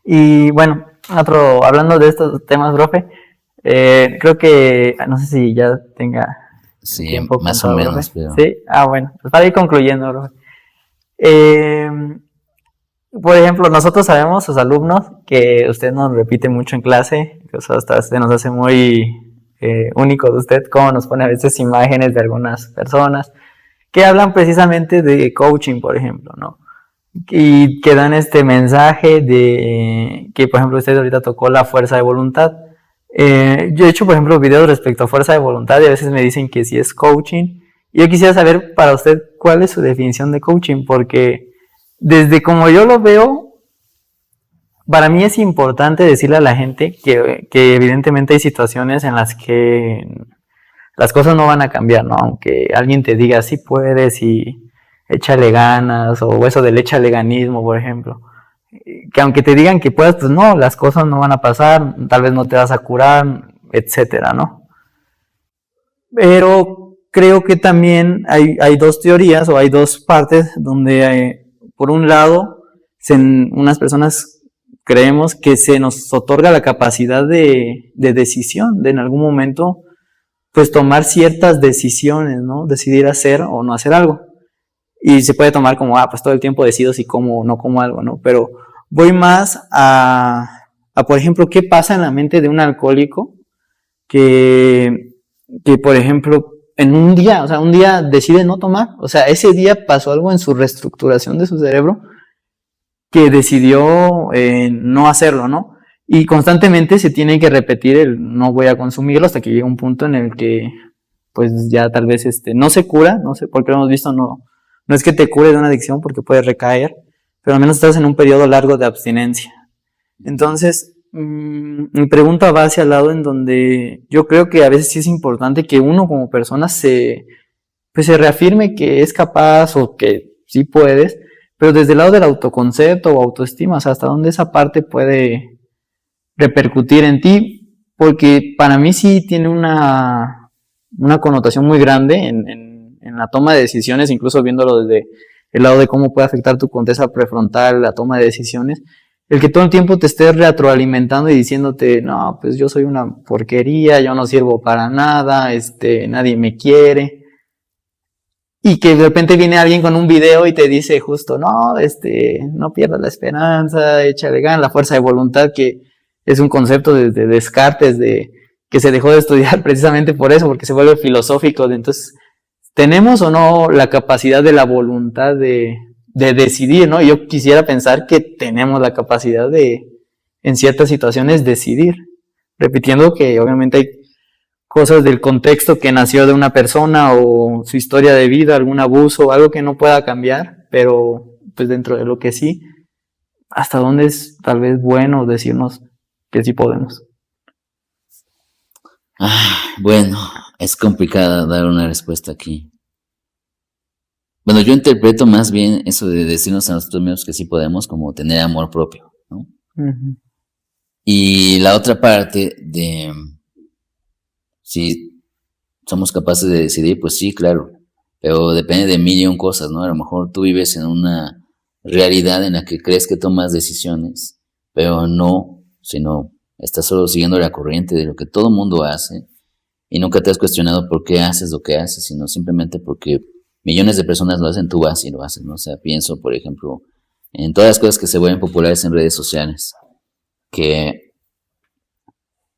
Y bueno, hablando de estos temas, profe, creo que, no sé si ya tenga el Sí, tiempo más o contado, profe. menos, pero Sí, bueno, pues para ir concluyendo, profe. Eh, por ejemplo, nosotros sabemos, sus alumnos, que usted nos repite mucho en clase, que hasta se nos hace muy único de usted, cómo nos pone a veces imágenes de algunas personas que hablan precisamente de coaching, por ejemplo, ¿no? Y que dan este mensaje de que, por ejemplo, usted ahorita tocó la fuerza de voluntad. Yo he hecho, por ejemplo, videos respecto a fuerza de voluntad y a veces me dicen que sí es coaching. Y yo quisiera saber para usted cuál es su definición de coaching, porque desde como yo lo veo, para mí es importante decirle a la gente que evidentemente hay situaciones en las que las cosas no van a cambiar, ¿no? Aunque alguien te diga, sí puedes y échale ganas, o eso del échale ganismo, por ejemplo. Que aunque te digan que puedas, pues no, las cosas no van a pasar, tal vez no te vas a curar, etcétera, ¿no? Pero creo que también hay dos teorías o hay dos partes donde, por un lado, unas personas creemos que se nos otorga la capacidad de decisión, de en algún momento pues tomar ciertas decisiones, ¿no? Decidir hacer o no hacer algo. Y se puede tomar como, pues todo el tiempo decido si como o no como algo, ¿no? Pero voy más por ejemplo, qué pasa en la mente de un alcohólico que por ejemplo, en un día, o sea, un día decide no tomar, o sea, ese día pasó algo en su reestructuración de su cerebro que decidió no hacerlo, ¿no? Y constantemente se tiene que repetir el no voy a consumirlo hasta que llega un punto en el que pues ya tal vez no se cura, no sé, porque lo hemos visto, no es que te cure de una adicción porque puedes recaer, pero al menos estás en un periodo largo de abstinencia. Entonces, mi pregunta va hacia el lado en donde yo creo que a veces sí es importante que uno como persona pues se reafirme que es capaz o que sí puedes, pero desde el lado del autoconcepto o autoestima, o sea, hasta dónde esa parte puede repercutir en ti, porque para mí sí tiene una connotación muy grande en la toma de decisiones, incluso viéndolo desde el lado de cómo puede afectar tu corteza prefrontal, la toma de decisiones, el que todo el tiempo te estés retroalimentando y diciéndote, no, pues yo soy una porquería, yo no sirvo para nada, nadie me quiere, y que de repente viene alguien con un video y te dice justo, no, no pierdas la esperanza, échale ganas, la fuerza de voluntad, que es un concepto de Descartes, que se dejó de estudiar precisamente por eso, porque se vuelve filosófico. Entonces, ¿tenemos o no la capacidad de la voluntad de decidir, no? Yo quisiera pensar que tenemos la capacidad en ciertas situaciones, decidir, repitiendo que obviamente hay cosas del contexto que nació de una persona o su historia de vida, algún abuso, algo que no pueda cambiar, pero pues dentro de lo que sí, hasta dónde es tal vez bueno decirnos que sí podemos. Bueno, es complicado dar una respuesta aquí. Bueno, yo interpreto más bien eso de decirnos a nosotros mismos que sí podemos como tener amor propio, ¿no? Uh-huh. Y la otra parte de si somos capaces de decidir, pues sí, claro, pero depende de mil y un cosas, ¿no? A lo mejor tú vives en una realidad en la que crees que tomas decisiones, pero no, sino estás solo siguiendo la corriente de lo que todo mundo hace y nunca te has cuestionado por qué haces lo que haces, sino simplemente porque millones de personas lo hacen, tú vas y lo haces, ¿no? O sea, pienso, por ejemplo, en todas las cosas que se vuelven populares en redes sociales, que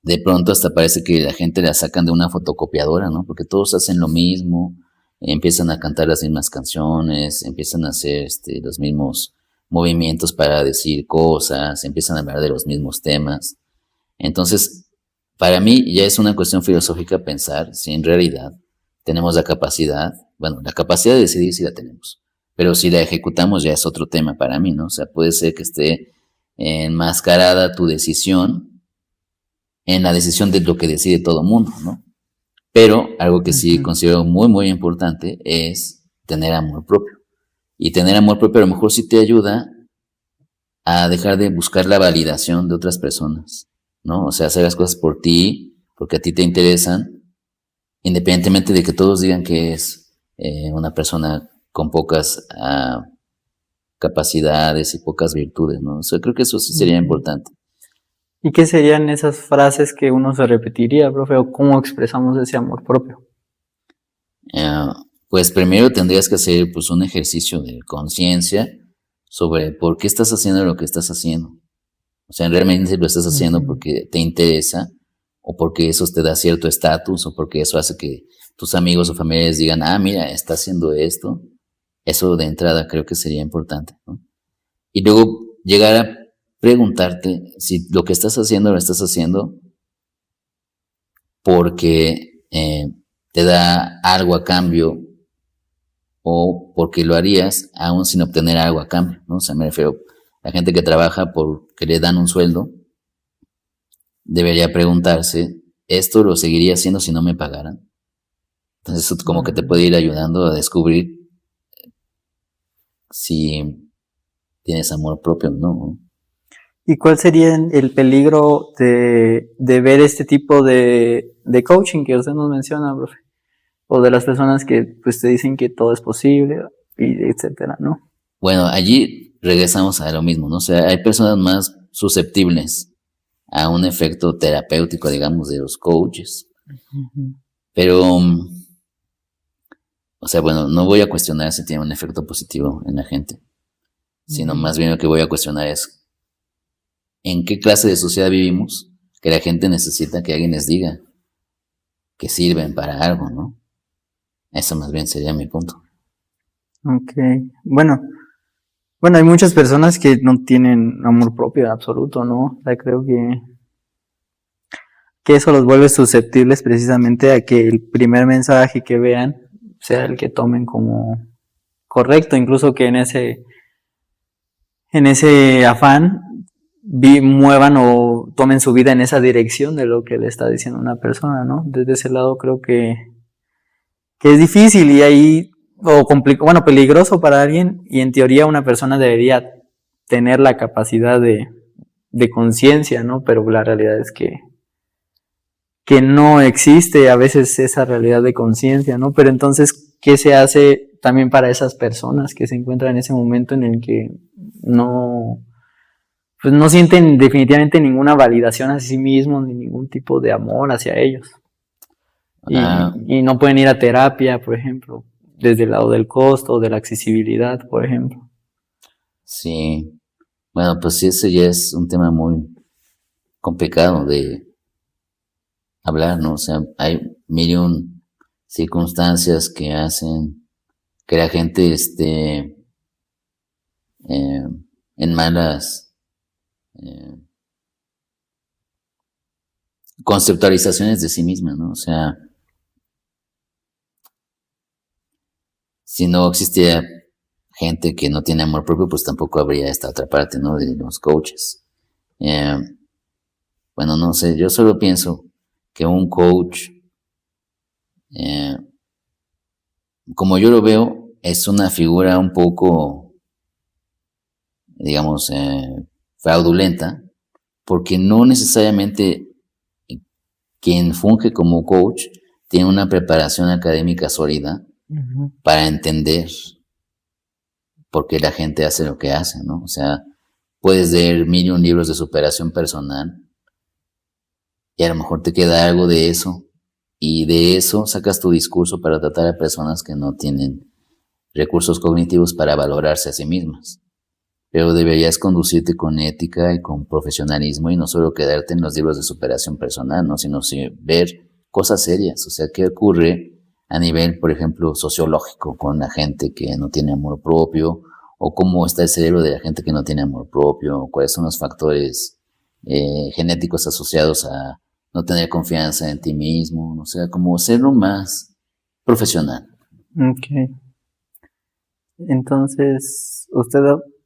de pronto hasta parece que la gente la sacan de una fotocopiadora, ¿no? Porque todos hacen lo mismo, empiezan a cantar las mismas canciones, empiezan a hacer los mismos movimientos para decir cosas, empiezan a hablar de los mismos temas. Entonces, para mí ya es una cuestión filosófica pensar si en realidad tenemos la capacidad de decidir sí la tenemos, pero si la ejecutamos ya es otro tema para mí, ¿no? O sea, puede ser que esté enmascarada tu decisión en la decisión de lo que decide todo el mundo, ¿no? Pero algo que sí considero muy, muy importante es tener amor propio. Y tener amor propio a lo mejor sí te ayuda a dejar de buscar la validación de otras personas, ¿no? O sea, hacer las cosas por ti, porque a ti te interesan, independientemente de que todos digan que es una persona con pocas capacidades y pocas virtudes, ¿no? O sea, creo que eso sí sería importante. ¿Y qué serían esas frases que uno se repetiría, profe? ¿O cómo expresamos ese amor propio? Pues primero tendrías que hacer pues un ejercicio de conciencia sobre por qué estás haciendo lo que estás haciendo. O sea, realmente lo estás haciendo porque te interesa, o porque eso te da cierto estatus, o porque eso hace que tus amigos o familiares digan, mira, está haciendo esto. Eso de entrada creo que sería importante, ¿no? Y luego llegar a preguntarte si lo que estás haciendo lo estás haciendo porque te da algo a cambio, o porque lo harías aún sin obtener algo a cambio, ¿no? O sea, me refiero a la gente que trabaja porque le dan un sueldo, debería preguntarse, ¿esto lo seguiría haciendo si no me pagaran? Entonces eso como que te puede ir ayudando a descubrir si tienes amor propio o no. ¿Y cuál sería el peligro de ver este tipo de coaching que usted nos menciona, profe? O de las personas que pues te dicen que todo es posible, y etcétera, ¿no? Bueno, allí regresamos a lo mismo, ¿no? O sea, hay personas más susceptibles a un efecto terapéutico, digamos, de los coaches. Pero, o sea, bueno, no voy a cuestionar si tiene un efecto positivo en la gente, sino más bien lo que voy a cuestionar es en qué clase de sociedad vivimos que la gente necesita que alguien les diga que sirven para algo, ¿no? Eso más bien sería mi punto. Ok, bueno, hay muchas personas que no tienen amor propio en absoluto, ¿no? O sea, creo que eso los vuelve susceptibles precisamente a que el primer mensaje que vean sea el que tomen como correcto, incluso que en ese afán muevan o tomen su vida en esa dirección de lo que le está diciendo una persona, ¿no? Desde ese lado creo que es difícil y ahí, bueno, peligroso para alguien, y en teoría una persona debería tener la capacidad de conciencia, ¿no? Pero la realidad es que no existe a veces esa realidad de conciencia, ¿no? Pero entonces, ¿qué se hace también para esas personas que se encuentran en ese momento en el que no, pues no sienten definitivamente ninguna validación a sí mismos ni ningún tipo de amor hacia ellos? Ah, Y no pueden ir a terapia, por ejemplo, desde el lado del costo, de la accesibilidad, por ejemplo. sí. Bueno, pues sí, ese ya es un tema muy complicado de hablar, ¿no? O sea, hay mil y un circunstancias que hacen que la gente esté en malas conceptualizaciones de sí misma, ¿no? O sea, si no existiera gente que no tiene amor propio, pues tampoco habría esta otra parte, ¿no? De los coaches. Eh, bueno, no sé, yo solo pienso que un coach, eh, como yo lo veo, es una figura un poco, digamos, fraudulenta, porque no necesariamente quien funge como coach tiene una preparación académica sólida para entender por qué la gente hace lo que hace, ¿no? O sea, puedes leer mil y un libros de superación personal y a lo mejor te queda algo de eso y de eso sacas tu discurso para tratar a personas que no tienen recursos cognitivos para valorarse a sí mismas. Pero deberías conducirte con ética y con profesionalismo y no solo quedarte en los libros de superación personal, ¿no? Sino ver cosas serias, o sea, qué ocurre a nivel, por ejemplo, sociológico con la gente que no tiene amor propio, o cómo está el cerebro de la gente que no tiene amor propio, o cuáles son los factores genéticos asociados a no tener confianza en ti mismo, o sea, como serlo más profesional. Ok. Entonces, ¿usted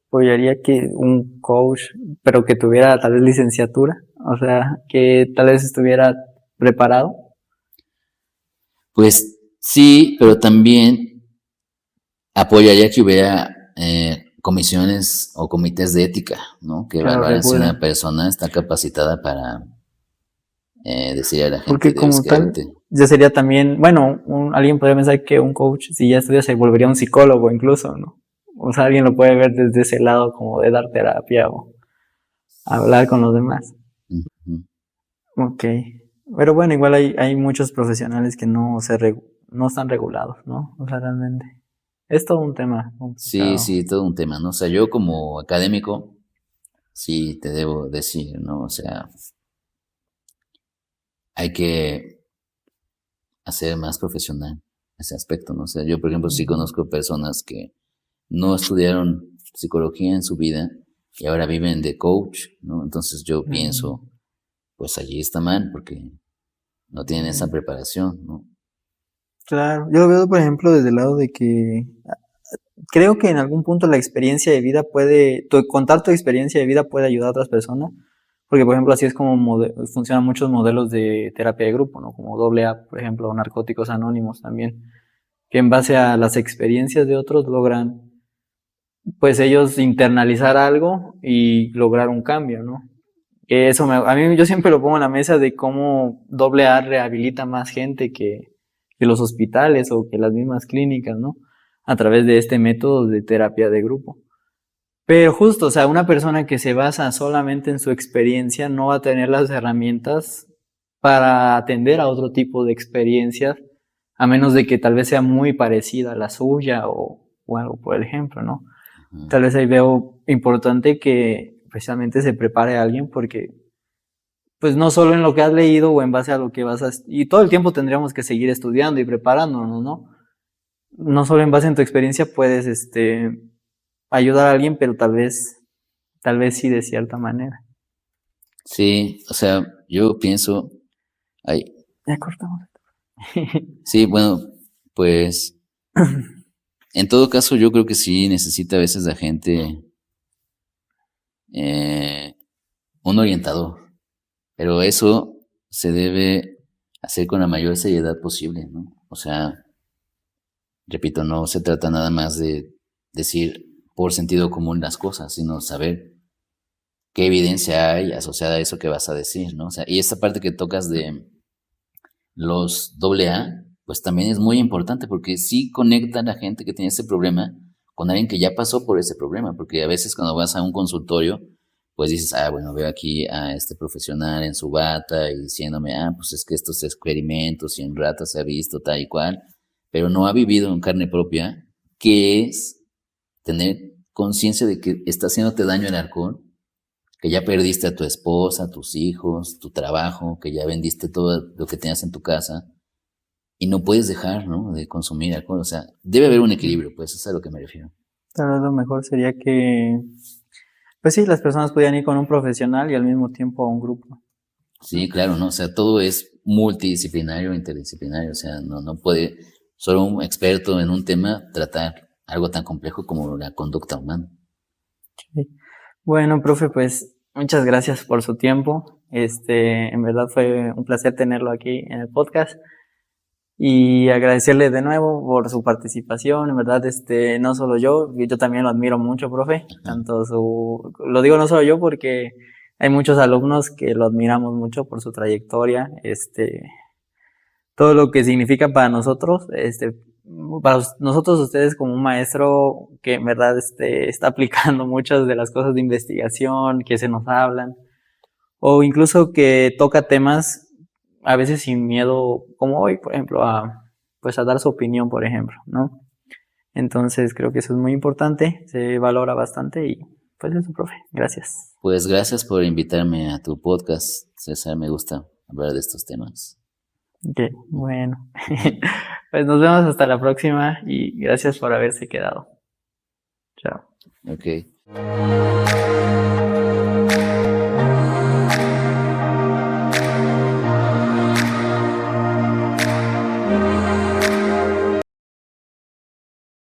apoyaría que un coach, pero que tuviera tal vez licenciatura? O sea, que tal vez estuviera preparado. Pues sí, pero también apoyaría que hubiera comisiones o comités de ética, ¿no? Que Claro, evaluaran si una regulan. persona está capacitada para decir a la gente Porque debes como tal, quedarte. ya sería también, bueno, alguien podría pensar que un coach, si ya estudia, se volvería un psicólogo incluso, ¿no? O sea, alguien lo puede ver desde ese lado como de dar terapia o hablar con los demás. Ujú. Ok. Pero bueno, igual hay muchos profesionales que no están regulados, ¿no? O sea, realmente. Es todo un tema Sí, complicado. sí, todo un tema, ¿no? O sea, yo como académico, sí te debo decir, ¿no? O sea, hay que hacer más profesional ese aspecto, ¿no? O sea, yo, por ejemplo, sí conozco personas que no estudiaron psicología en su vida y ahora viven de coach, ¿no? Entonces yo Mm, pienso, pues allí está mal porque no tienen esa mm. preparación, ¿no? Claro, yo lo veo, por ejemplo, desde el lado de que creo que en algún punto la experiencia de vida contar tu experiencia de vida puede ayudar a otras personas, porque por ejemplo así es como funcionan muchos modelos de terapia de grupo, ¿no? Como AA, por ejemplo, o Narcóticos Anónimos también, que en base a las experiencias de otros logran, pues ellos internalizar algo y lograr un cambio, ¿no? Que eso a mí yo siempre lo pongo en la mesa de cómo AA rehabilita más gente que los hospitales o que las mismas clínicas, ¿no? A través de este método de terapia de grupo. Pero justo, o sea, una persona que se basa solamente en su experiencia no va a tener las herramientas para atender a otro tipo de experiencias, a menos de que tal vez sea muy parecida a la suya o algo por el ejemplo, ¿no? Ajá. Tal vez ahí veo importante que precisamente se prepare a alguien porque pues no solo en lo que has leído o en base a lo que y todo el tiempo tendríamos que seguir estudiando y preparándonos, ¿no? no solo en base en tu experiencia puedes ayudar a alguien, pero tal vez sí de cierta manera. Sí, o sea, yo pienso, ay, Ya cortamos. sí, bueno, pues en todo caso yo creo que sí necesita a veces la gente eh, un orientador, pero eso se debe hacer con la mayor seriedad posible, ¿no? O sea, repito, no se trata nada más de decir por sentido común las cosas, sino saber qué evidencia hay asociada a eso que vas a decir, ¿no? O sea, y esta parte que tocas de los AA, pues también es muy importante porque sí conecta a la gente que tiene ese problema con alguien que ya pasó por ese problema, porque a veces cuando vas a un consultorio, pues dices, bueno, veo aquí a este profesional en su bata y diciéndome, pues es que estos experimentos y en ratas se ha visto tal y cual, pero no ha vivido en carne propia, que es tener conciencia de que está haciéndote daño el alcohol, que ya perdiste a tu esposa, tus hijos, tu trabajo, que ya vendiste todo lo que tenías en tu casa y no puedes dejar, ¿no?, de consumir alcohol. O sea, debe haber un equilibrio, pues, eso es a lo que me refiero. Tal vez lo mejor sería que, pues sí, las personas pudieran ir con un profesional y al mismo tiempo a un grupo. Sí, claro, ¿no? O sea, todo es multidisciplinario, interdisciplinario. O sea, no puede solo un experto en un tema tratar algo tan complejo como la conducta humana. Sí. Bueno, profe, pues muchas gracias por su tiempo. En verdad fue un placer tenerlo aquí en el podcast y agradecerle de nuevo por su participación. En verdad, no solo yo también lo admiro mucho, profe. Tanto lo digo no solo yo porque hay muchos alumnos que lo admiramos mucho por su trayectoria, todo lo que significa para nosotros, ustedes como un maestro que en verdad está aplicando muchas de las cosas de investigación que se nos hablan, o incluso que toca temas a veces sin miedo, como hoy, por ejemplo, pues a dar su opinión, por ejemplo, ¿no? Entonces creo que eso es muy importante, se valora bastante y pues eso, profe, gracias. Pues gracias por invitarme a tu podcast, César, me gusta hablar de estos temas. Ok, bueno. Pues nos vemos hasta la próxima y gracias por haberse quedado. Chao. Ok.